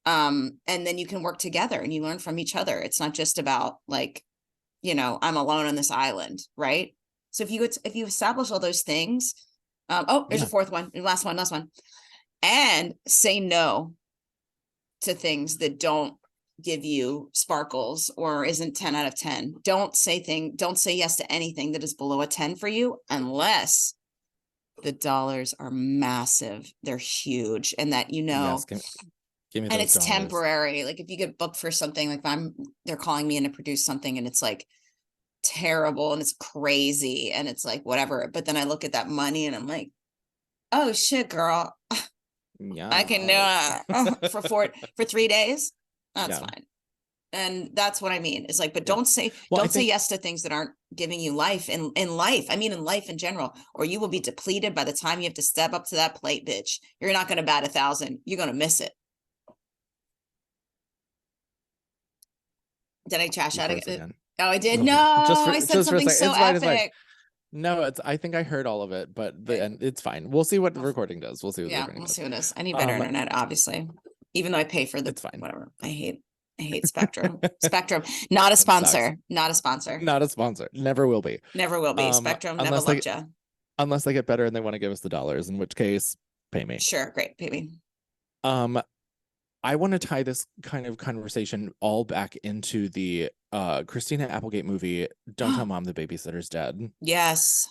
And then you can work together and you learn from each other. It's not just about like, I'm alone on this island, right? So if you establish all those things, there's a 4th one, last one, and say no to things that don't give you sparkles or isn't 10 out of 10. Don't say yes to anything that is below a 10 for you, unless the dollars are massive, they're huge, and that yes, give me and it's dollars. Temporary. Like, if you get booked for something, like they're calling me in to produce something and it's like terrible and it's crazy and it's like whatever, but then I look at that money and I'm like, oh shit, girl, yeah, I can do it for 3 days. That's fine. And that's what I mean. It's like, but don't say yes to things that aren't giving you life in life. I mean, in life in general, or you will be depleted by the time you have to step up to that plate, bitch. You're not going to bat 1,000. You're going to miss it. Did I trash out again? Oh, I did. No, I said something so epic. No, I think I heard all of it, but it's fine. We'll see what the recording does. We'll see what the recording does. See what it is. I need better internet, obviously. Even though I pay for it's fine. Whatever. I hate Spectrum. Spectrum, not a sponsor. Not a sponsor. Not a sponsor. Never will be. Never will be. Spectrum never loved you. Unless they get better and they want to give us the dollars, in which case, pay me. Sure, great, pay me. I want to tie this kind of conversation all back into the Christina Applegate movie, Don't Tell Mom the Babysitter's Dead. Yes.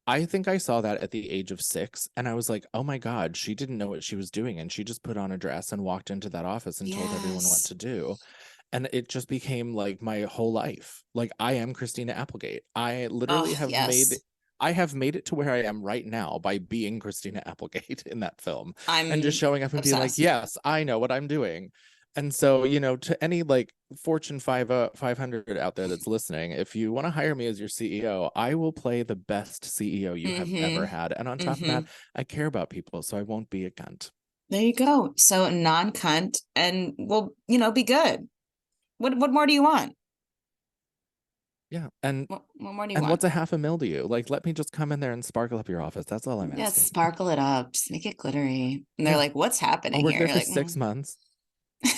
I think I saw that at the age of 6 and I was like, oh my God, she didn't know what she was doing. And she just put on a dress and walked into that office and told everyone what to do. And it just became like my whole life. Like, I am Christina Applegate. I literally have made it to where I am right now by being Christina Applegate in that film and just showing up and being like, yes, I know what I'm doing. And so, to any like Fortune 500 out there that's listening, if you want to hire me as your CEO, I will play the best CEO you have ever had. And on top of that, I care about people, so I won't be a cunt. There you go. So non-cunt, and we'll, be good. What more do you want? Yeah. And What more do you and want? what's a $500,000 to you? Like, let me just come in there and sparkle up your office. That's all I'm Yeah, asking. sparkle it up, just make it glittery. And they're like, what's happening I'll work here? there You're for like, 6 months.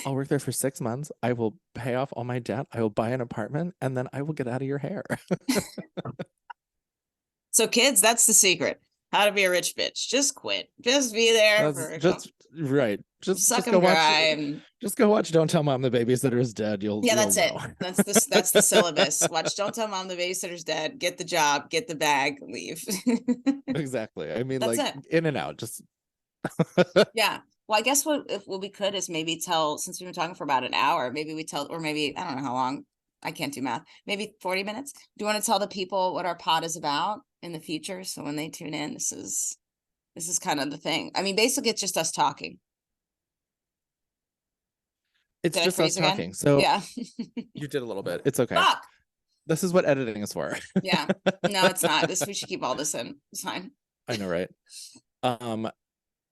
I'll work there for 6 months. I will pay off all my debt. I will buy an apartment, and then I will get out of your hair. So kids, that's the secret. How to be a rich bitch. Just quit. Just be there for just right. suck Just them go watch. dry. And Just go watch. Don't tell mom the babysitter is dead. You'll that's know. it. That's the syllabus. Watch Don't Tell Mom the Babysitter's Dead. Get the job. Get the bag. Leave. Exactly. I mean, That's like, it. in and out. Just Yeah. Well, I guess what we could is maybe tell, since we've been talking for about an hour, maybe we tell, or maybe I don't know how long. I can't do math. Maybe 40 minutes. Do you want to tell the people what our pod is about in the future? So when they tune in, this is kind of the thing. I mean, basically, it's just us talking. it's Did I just us freeze again? talking. So Yeah. you did a little bit. It's okay. Fuck. This is what editing is for. Yeah. No, it's not. We should keep all this in. It's fine. I know, right?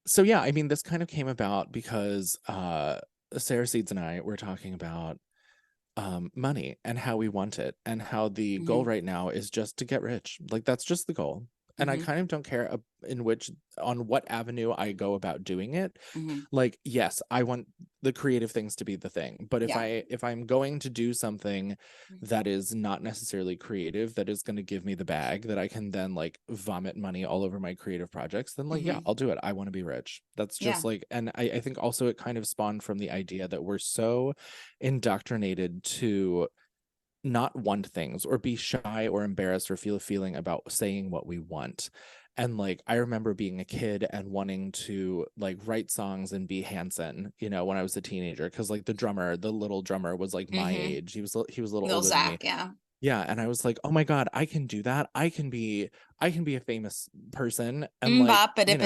So yeah, I mean, this kind of came about because Sarah Seeds and I were talking about money and how we want it, and how the goal right now is just to get rich. Like, that's just the goal. And I kind of don't care on what avenue I go about doing it. Like, yes, I want the creative things to be the thing, but if I'm going to do something that is not necessarily creative, that is going to give me the bag that I can then like vomit money all over my creative projects, then like, yeah, I'll do it. I want to be rich. That's just like, and I think also it kind of spawned from the idea that we're so indoctrinated to not want things, or be shy or embarrassed or feel a feeling about saying what we want. And like, I remember being a kid and wanting to like write songs and be Hanson, when I was a teenager, because like the little drummer was like my age. He was a little older than me. Yeah. And I was like, oh my God, I can do that. I can be a famous person. And like, and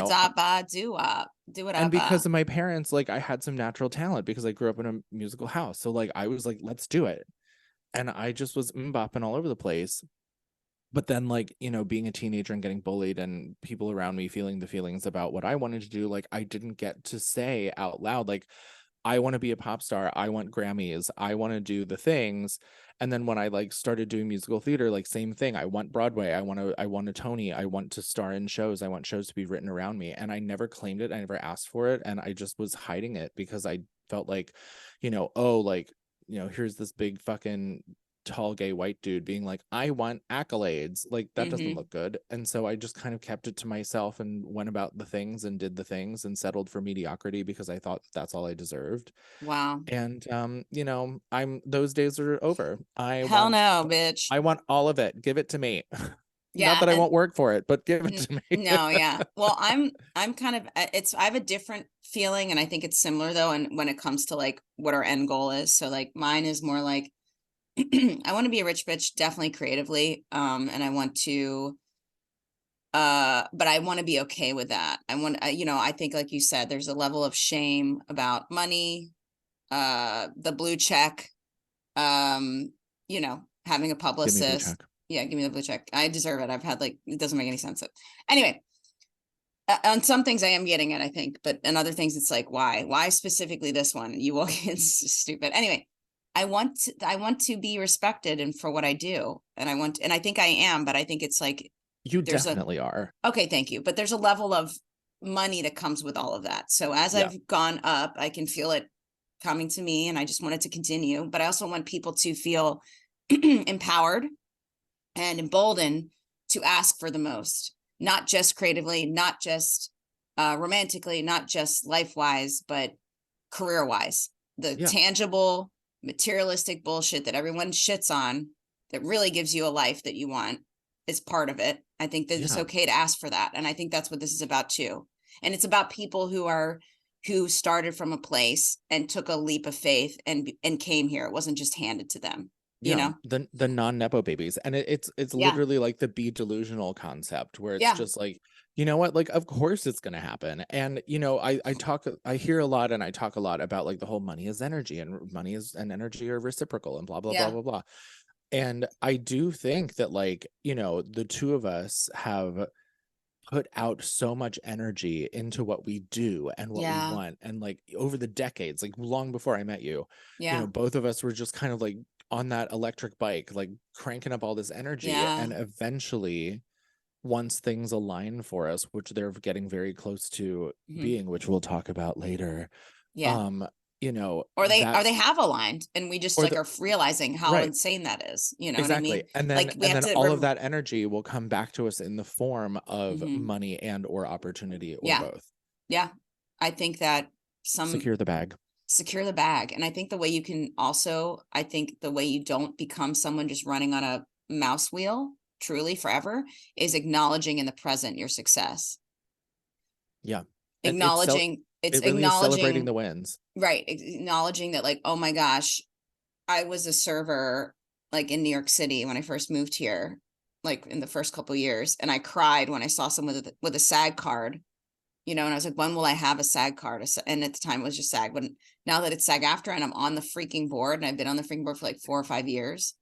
because of my parents, like, I had some natural talent because I grew up in a musical house. So like, I was like, let's do it. And I just was bopping all over the place. But then, like, being a teenager and getting bullied and people around me feeling the feelings about what I wanted to do, like, I didn't get to say out loud, like, I want to be a pop star. I want Grammys. I want to do the things. And then when I like started doing musical theater, like, same thing. I want Broadway. I want a Tony. I want to star in shows. I want shows to be written around me. And I never claimed it. I never asked for it. And I just was hiding it because I felt like, here's this big fucking tall gay white dude being like, I want accolades. Like, that doesn't look good. And so I just kind of kept it to myself and went about the things and did the things and settled for mediocrity because I thought that's all I deserved. Wow. And those days are over. Hell no, bitch. I want all of it. Give it to me. Yeah, not that I won't work for it, but give it to me. No, yeah. Well, I'm kind of, I have a different feeling, and I think it's similar though. And when it comes to like what our end goal is, so like mine is more like, I want to be a rich bitch, definitely creatively. And I want to, but I want to be okay with that. I think, like you said, there's a level of shame about money, the blue check, having a publicist. Yeah, give me the blue check. I deserve it. I've had it doesn't make any sense. Anyway, on some things I am getting it, I think, but in other things it's like, why specifically this one? You will get stupid. Anyway, I want to be respected and for what I do. And I think I am, but I think it's like, you definitely are. Okay, thank you. But there's a level of money that comes with all of that. So as I've gone up, I can feel it coming to me, and I just want it to continue. But I also want people to feel empowered and emboldened to ask for the most, not just creatively, not just romantically, not just life-wise, but career-wise. The tangible, materialistic bullshit that everyone shits on that really gives you a life that you want is part of it. I think that it's okay to ask for that. And I think that's what this is about too. And it's about people who started from a place and took a leap of faith and came here. It wasn't just handed to them. The non-nepo babies. And it's literally like the be delusional concept, where it's just like, you know what, like, of course it's gonna happen. And I hear a lot and I talk a lot about like the whole money is energy, and money is and energy are reciprocal, and blah blah blah blah blah. And I do think that, like, the two of us have put out so much energy into what we do and what we want, and like over the decades, like long before I met you, both of us were just kind of like on that electric bike, like cranking up all this energy. Yeah. And eventually, once things align for us, which they're getting very close to being, which we'll talk about later. Yeah. You know, or they have aligned, and we just like are realizing how right. insane that is. You know exactly. what I mean? And then, like we have to all of that energy will come back to us in the form of Mhm. money and or opportunity or Yeah. both. Yeah. I think that secure the bag. And I think the way you can also, I think the way you don't become someone just running on a mouse wheel truly forever is acknowledging in the present your success. Yeah. Acknowledging it really is celebrating the wins. Right. Acknowledging that, like, oh my gosh, I was a server like in New York City when I first moved here, like in the first couple of years, and I cried when I saw someone with a SAG card, you know, and I was like, when will I have a SAG card? And at the time it was just SAG, but now that it's SAG-aftra and I'm on the freaking board, and I've been on the freaking board for like 4 or 5 years,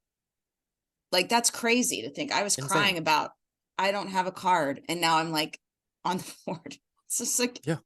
like that's crazy to think. I was Insane. crying about I don't have a card, and now I'm like on the board. It's just like, yeah.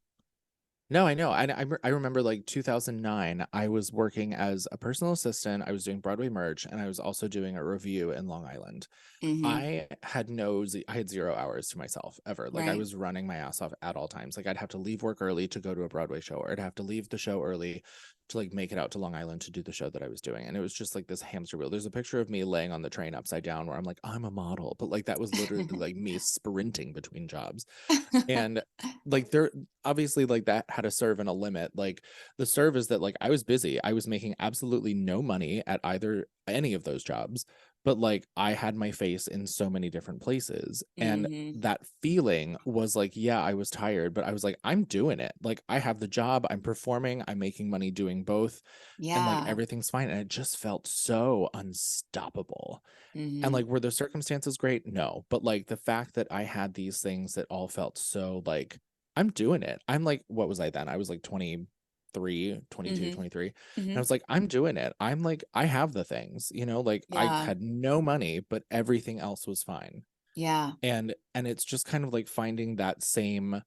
No, I know. I remember like 2009, I was working as a personal assistant. I was doing Broadway merch, and I was also doing a review in Long Island. I had 0 hours to myself ever. Like I was running my ass off at all times. Like I'd have to leave work early to go to a Broadway show, or I'd have to leave the show early to like make it out to Long Island to do the show that I was doing. And it was just like this hamster wheel. There's a picture of me laying on the train upside down where I'm like, I'm a model, but like that was literally like me sprinting between jobs. And like there obviously like that had a serve and a limit. Like the serve is that like I was busy. I was making absolutely no money at any of those jobs, but like I had my face in so many different places. And that feeling was like, yeah, I was tired, but I was like, I'm doing it. Like I have the job, I'm performing, I'm making money doing both. Yeah. And like everything's fine. And it just felt so unstoppable. And like, were the circumstances great? No. But like the fact that I had these things that all felt so like, I'm doing it. I'm like, what was I then? I was like 23, 22, 23. And I was like, I'm doing it. I'm like, I have the things, you know, like I had no money, but everything else was fine. Yeah. And it's just kind of like finding that same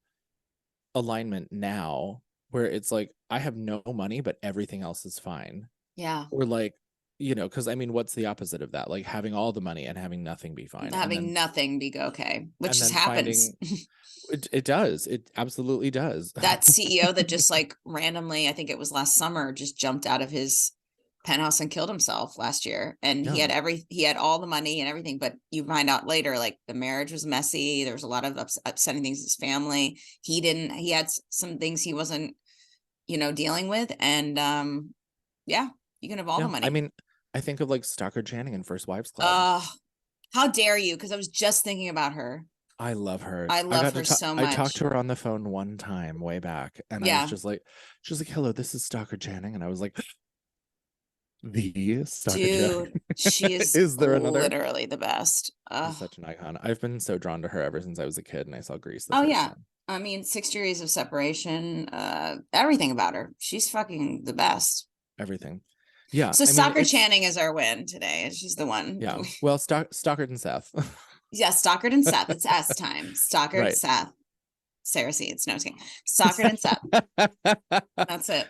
alignment now where it's like, I have no money, but everything else is fine. Yeah. Or like, you know, because I mean, what's the opposite of that? Like having all the money and having nothing be fine. Having nothing be okay, which just happens. It does. It absolutely does. That CEO that just like randomly, I think it was last summer, just jumped out of his penthouse and killed himself last year. And he had all the money and everything, but you find out later, like the marriage was messy. There was a lot of upsetting things in his family. He had some things he wasn't, you know, dealing with. And yeah, you can have all the money. I mean, I think of like Stockard Channing in First Wives Club. How dare you? Because I was just thinking about her. I love her. I love her so much. I talked to her on the phone one time way back, and I was just like, she was like, hello, this is Stockard Channing. And I was like, the Stockard Channing. She is there another? Literally the best. She's such an icon. I've been so drawn to her ever since I was a kid and I saw Grease the first time. I mean, 6 Degrees of Separation, everything about her. She's fucking the best. Everything. Yeah. So Stockard Channing is our win today. She's the one. Yeah. Well, Stockard and Seth. Yeah, Stockard and Seth. It's S time. Stockard, Seth, Sarah Seeds. No, I'm just kidding. Stockard and Seth. That's it.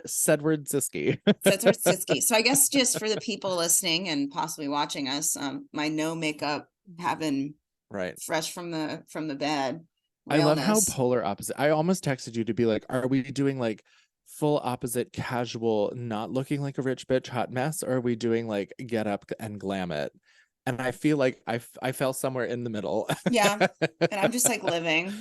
Sedward Siski. Sedward Siski. So I guess just for the people listening and possibly watching us, my no makeup having fresh from the bed. Realness. I love how polar opposite. I almost texted you to be like, are we doing like full opposite casual, not looking like a rich bitch hot mess, or are we doing like get up and glam it? And I feel like I fell somewhere in the middle. Yeah. And I'm just like living.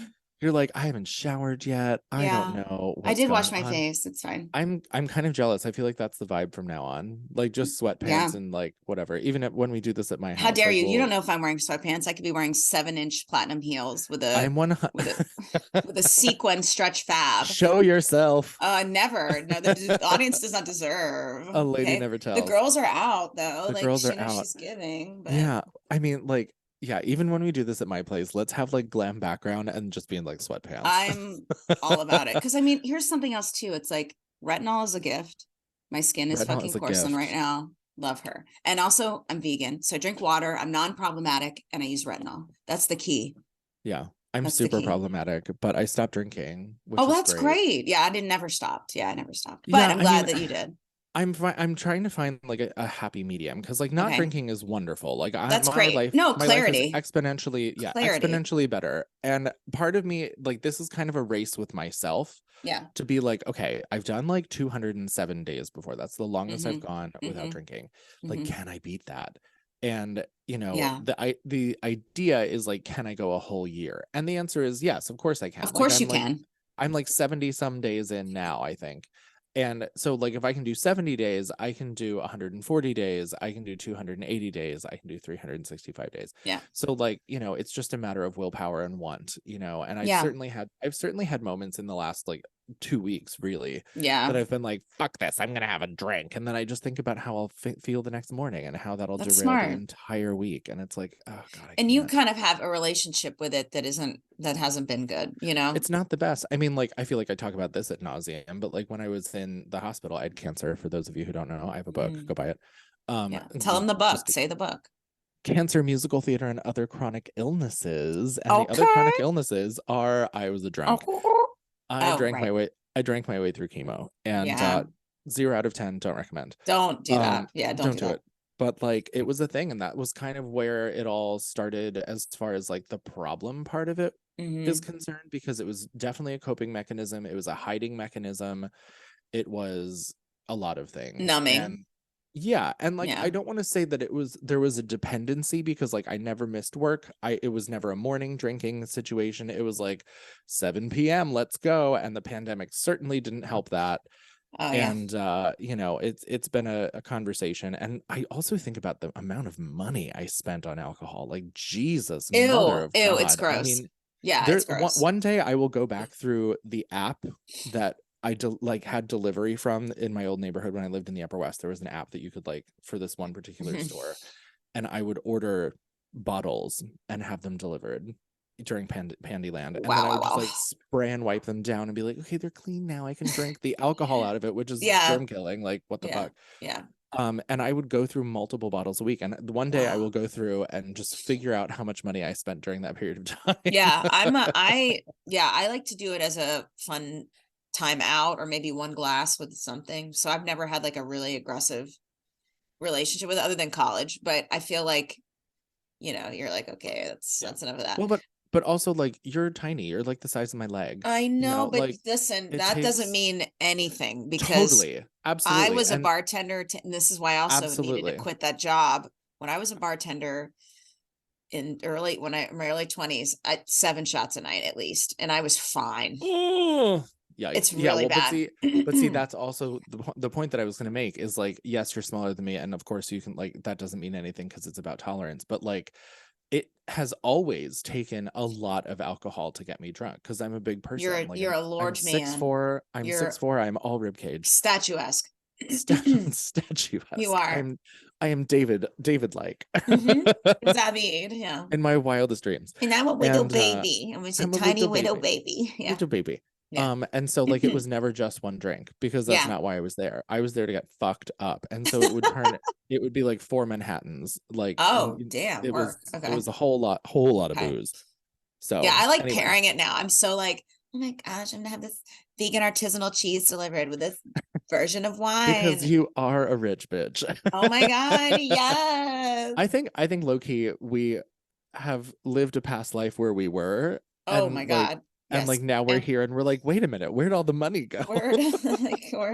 You're like, I haven't showered yet. I don't know. I did wash my face. It's fine. I'm kind of jealous. I feel like that's the vibe from now on. Like just sweatpants and like whatever. Even when we do this at my house. How dare you? You don't know if I'm wearing sweatpants. I could be wearing 7-inch platinum heels with a sequin stretch fab. Show yourself. Never. No, the audience does not deserve. A lady never tells. The girls are out though. The girls are out. She's giving. But... Yeah. I mean, like, yeah, even when we do this at my place, let's have like glam background and just be in like sweatpants. I'm all about it. Because I mean, here's something else too. It's like retinol is a gift. My skin is fucking porcelain right now. Love her. And also I'm vegan. So I drink water. I'm non-problematic and I use retinol. That's the key. Yeah. I'm super problematic, but I stopped drinking. That's great. Yeah, I never stopped. Yeah, I never stopped. But I'm glad that you did. I'm trying to find like a happy medium, because like not Okay. drinking is wonderful. Like That's great. No, my life is clarity. exponentially better. And part of me, like, this is kind of a race with myself. Yeah. To be like, okay, I've done like 207 days before. That's the longest I've gone without drinking. Like, can I beat that? And Yeah. the idea is like, can I go a whole year? And the answer is yes, of course I can. Of course like, you can. I'm like 70 some days in now, I think. And so like if I can do 70 days, I can do 140 days, I can do 280 days, I can do 365 days. Yeah. So like, it's just a matter of willpower and want, and I've Yeah. certainly had moments in the last like 2 weeks really Yeah. that I've been like, fuck this, I'm gonna have a drink, and then I just think about how I'll feel the next morning and how that'll That's derail smart. the entire week. And it's like, oh god, and you kind of have a relationship with it that hasn't been good, it's not the best. I mean, like, I feel like I talk about this ad nauseum, but like when I was in the hospital, I had cancer. For those of you who don't know, I have a book. Go buy it. Yeah. Tell them the book. Say the book. Cancer, musical theater, and other chronic illnesses. And the other chronic illnesses are I was a drunk. I drank my way through chemo, and 0 out of 10 don't recommend. Don't do that. Yeah, don't do it. But like it was a thing, and that was kind of where it all started as far as like the problem part of it is concerned, because it was definitely a coping mechanism. It was a hiding mechanism. It was a lot of things. Numbing. And like I don't want to say that there was a dependency, because like I never missed work. It was never a morning drinking situation. It was like 7 p.m. let's go, and the pandemic certainly didn't help that. And it's been a conversation. And I also think about the amount of money I spent on alcohol. Like, Jesus, mother of God. It's gross. I mean, it's gross. One day I will go back through the app that I had delivery from in my old neighborhood when I lived in the Upper West. There was an app that you could like for this one particular store, and I would order bottles and have them delivered during Pandyland. And then I would just like spray and wipe them down and be like, okay, they're clean now. I can drink the alcohol out of it, which is germ killing. Like, what the fuck? Yeah. And I would go through multiple bottles a week. And one day I will go through and just figure out how much money I spent during that period of time. Yeah. I like to do it as a fun time out, or maybe one glass with something. So I've never had like a really aggressive relationship with it other than college. But I feel like, you're like, okay, that's enough of that. Well, but also like you're tiny, you're like the size of my leg. I know, but like, listen, that doesn't mean anything, because totally, absolutely. I was a bartender, and this is why I also needed to quit that job. When I was a bartender in my early 20s, I had 7 shots a night at least, and I was fine. Yeah, it's really bad. But see, that's also the point that I was going to make is like, yes, you're smaller than me, and of course you can like, that doesn't mean anything because it's about tolerance, but like it has always taken a lot of alcohol to get me drunk, because I'm a big person. You're a large man. 6'4". I'm 6'4". I'm all ribcage. Statuesque. Statuesque. You are. I am David like. David, yeah. In my wildest dreams. And I'm a widow baby. I was a tiny widow baby. Yeah. Little baby. Yeah. And so like it was never just one drink, because that's not why I was there. I was there to get fucked up. And so it would be like 4 Manhattans. Like, damn. It was a whole lot of booze. So yeah, I like pairing it now. I'm so like, oh my gosh, I'm gonna have this vegan artisanal cheese delivered with this version of wine. Because you are a rich bitch. Oh my God, yes. I think low-key we have lived a past life where we were. Oh my God. And like now we're here and we're like, wait a minute, where'd all the money go? Where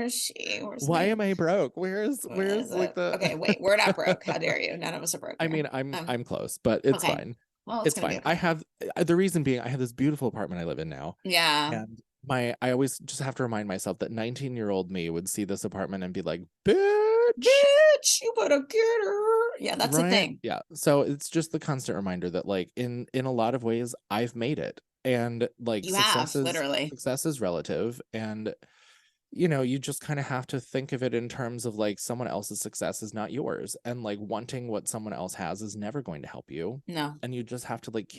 is she? Why am I broke? Where's like the okay, wait, we're not broke. How dare you? None of us are broke. I mean, I'm close, but it's fine. Well, it's fine. I have the reason being I have this beautiful apartment I live in now. Yeah. And I always just have to remind myself that 19-year-old me would see this apartment and be like, bitch, you better get her. Yeah, that's the thing. Yeah. So it's just the constant reminder that like in a lot of ways I've made it. And like success is relative, and you just kind of have to think of it in terms of like someone else's success is not yours, and like wanting what someone else has is never going to help you. No. And you just have to like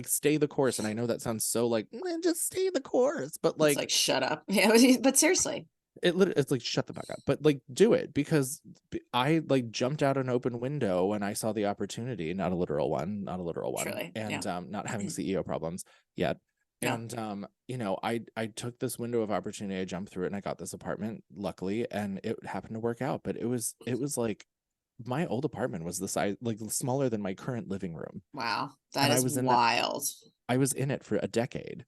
stay the course. And I know that sounds so like just stay the course, but like, it's like shut up. Yeah, but seriously. It's like shut the fuck up, but like do it, because I like jumped out an open window when I saw the opportunity, not a literal one, Truly, and not having CEO problems yet, And you know, I took this window of opportunity, I jumped through it, and I got this apartment, luckily, and it happened to work out. But it was like my old apartment was the size, like, smaller than my current living room. Wow, that And is wild. I was in it for a decade.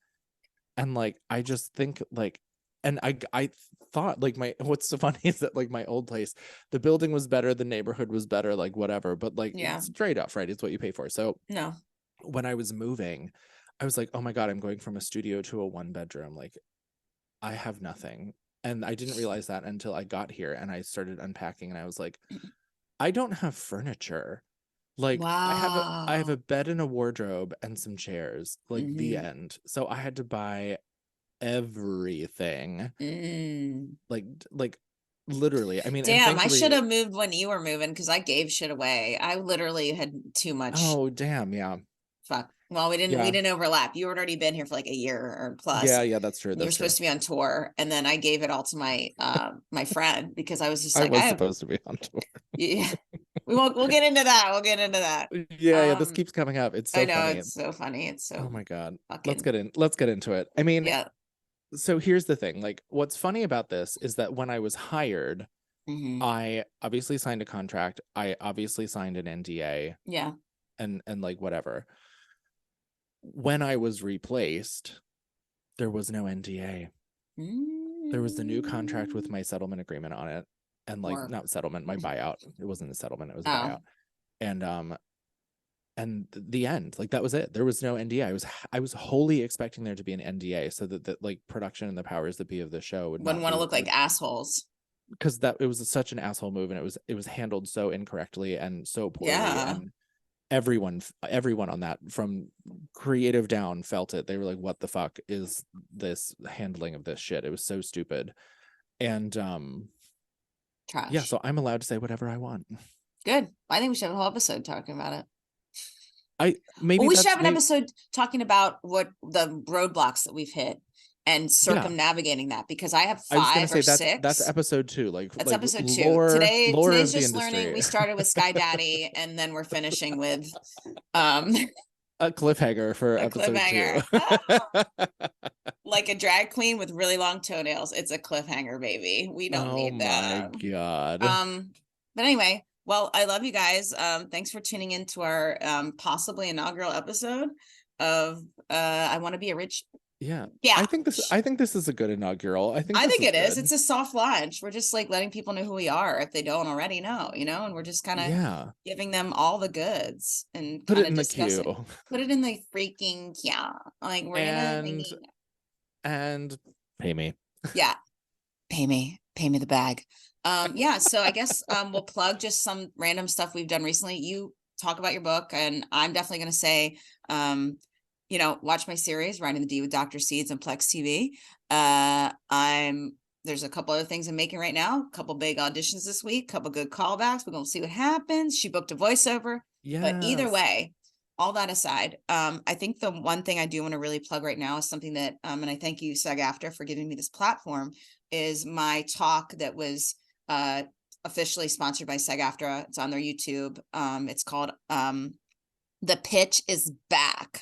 And like, I just think like, and I thought like what's so funny is that like my old place, the building was better, the neighborhood was better, like whatever, but like it's trade off, right? It's what you pay for. So no, when I was moving, I was like, oh my God, I'm going from a studio to a 1-bedroom. Like, I have nothing. And I didn't realize that until I got here and I started unpacking, and I was like, I don't have furniture. Like, I have a bed and a wardrobe and some chairs, like the end. So I had to buy everything. Like literally. I mean, damn, I should have moved when you were moving, because I gave shit away. I literally had too much. Oh damn, yeah. Fuck. Well, we didn't overlap. You had already been here for like a year or plus. Yeah, that's true. You were supposed to be on tour, and then I gave it all to my my friend, because I was just like, I was supposed to be on tour. Yeah. We'll get into that. We'll get into that. Yeah, this keeps coming up. It's so funny. I know, it's so funny. It's so, oh my God. fucking... Let's get into it. I mean, yeah. So here's the thing. Like, what's funny about this is that when I was hired, I obviously signed a contract. I obviously signed an NDA. Yeah. And like whatever. When I was replaced, there was no NDA. There was the new contract with my settlement agreement on it. And like, not settlement, my buyout. It wasn't a settlement, it was a buyout. And the end, like, that was it. There was no NDA. I was wholly expecting there to be an NDA, so that like production and the powers that be of the show wouldn't want to look like assholes, because it was such an asshole move, and it was handled so incorrectly and so poorly. And everyone on that, from creative down, felt it. They were like, what the fuck is this handling of this shit? It was so stupid. And trash. Yeah, so I'm allowed to say whatever I want. Good. I think we should have a whole episode talking about it. We should have an episode talking about what the roadblocks that we've hit and circumnavigating that, because I have 5 or 6. That's episode 2. That's episode 2. Today's just learning. We started with Sky Daddy, and then we're finishing with a cliffhanger for episode 2. Like a drag queen with really long toenails. It's a cliffhanger, baby. We don't need that. Oh my God. But anyway, well, I love you guys. Thanks for tuning into our possibly inaugural episode of I Want to Be a Rich. Yeah. I think this is a good inaugural. I think it is. It's a soft launch. We're just like letting people know who we are if they don't already know, and we're just kind of giving them all the goods and put it in the queue. Put it in the freaking queue. Like, we're and pay me. Yeah. Pay me the bag. So I guess we'll plug just some random stuff we've done recently. You talk about your book, and I'm definitely going to say, watch my series, Riding the D with Dr. Seeds on Plex TV. There's a couple other things I'm making right now, a couple big auditions this week, a couple good callbacks. We're going to see what happens. She booked a voiceover. Yeah. But either way, all that aside, I think the one thing I do want to really plug right now is something that, and I thank you, SAG-AFTRA, for giving me this platform, is my talk that was officially sponsored by SAG-AFTRA. It's on their YouTube. It's called The Pitch is Back.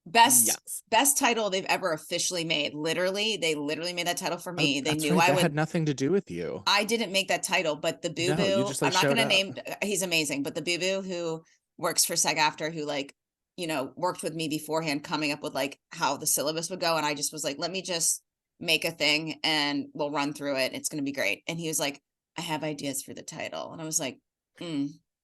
Best title they've ever officially made. They literally made that title for me. They knew I would. Had nothing to do with you. I didn't make that title, but the boo boo. I'm not going to name. He's amazing, but the boo boo who works for SAG-AFTRA, who worked with me beforehand, coming up with like how the syllabus would go, and I just was like, let me just make a thing and we'll run through it. It's going to be great. And he was like, I have ideas for the title, and I was like,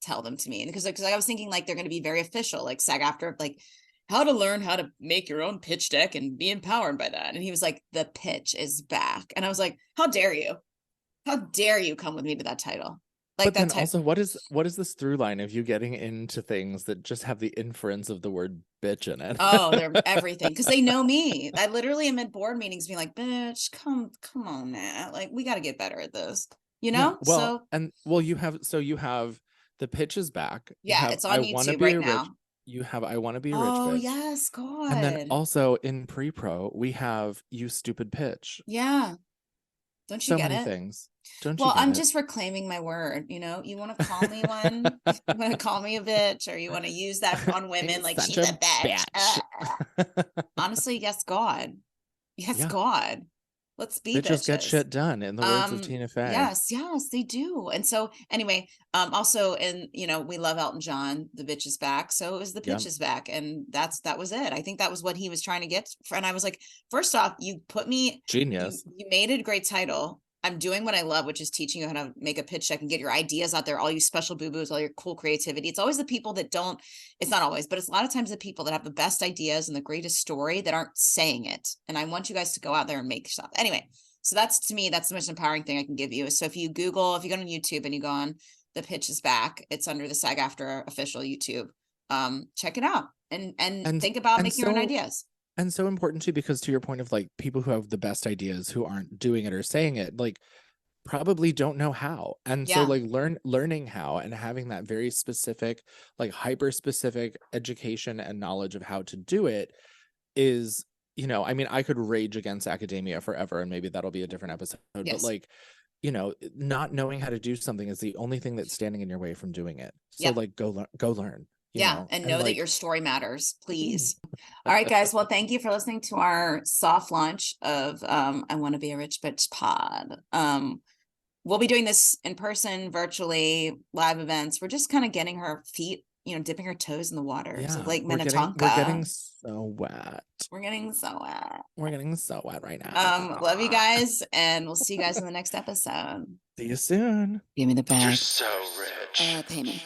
tell them to me, because I was thinking like they're going to be very official, like SAG-AFTRA, like how to learn how to make your own pitch deck and be empowered by that. And he was like, the pitch is back. And I was like, how dare you come with me to that title? Like, but then also, what is this through line of you getting into things that just have the inference of the word bitch in it? Oh, they're everything, because they know me. I literally am at board meetings being like, bitch, come on now, like, we got to get better at this, Yeah, well, you have the pitch is back. Yeah, it's on YouTube right now. You have I Want to Be a Rich Bitch. Oh, yes, God. And then also in pre-pro, we have You Stupid Pitch. Yeah. Don't you get it? So many things. Don't you? Well, I'm it? just reclaiming my word. You want to call me one? You want to call me a bitch, or you want to use that on women? Like, she's a bitch. Honestly, yes, God. Yes, Yeah. God. Let's be Bitches get bitches. shit done, in the words of Tina Fey. Yes, they do. And so anyway, also, and we love Elton John, the bitch is back. So it was the pitch is back. And that was it. I think that was what he was trying to get for. And I was like, first off, you put me genius. You made it a great title. I'm doing what I love, which is teaching you how to make a pitch deck and get your ideas out there, all you special boo-boos, all your cool creativity. It's always the people that don't, it's not always, but it's a lot of times the people that have the best ideas and the greatest story that aren't saying it. And I want you guys to go out there and make stuff. Anyway, so that's, to me, that's the most empowering thing I can give you. So if you go on YouTube and you go on The Pitch is Back, it's under the SAG-AFTRA official YouTube. Check it out and think about making your own ideas. And so important too, because to your point of like people who have the best ideas who aren't doing it or saying it, like probably don't know how. And so like learning how and having that very specific, like hyper specific education and knowledge of how to do it is, I mean, I could rage against academia forever, and maybe that'll be a different episode, but like, not knowing how to do something is the only thing that's standing in your way from doing it. So like go learn. And know that your story matters, please. All right, guys. Well, thank you for listening to our soft launch of I Want to Be a Rich Bitch pod. We'll be doing this in person, virtually, live events. We're just kind of getting her feet, dipping her toes in the waters of Lake Minnetonka. We're getting so wet. We're getting so wet. We're getting so wet right now. Love you guys, and we'll see you guys in the next episode. See you soon. Give me the bag. You're so rich. Pay me.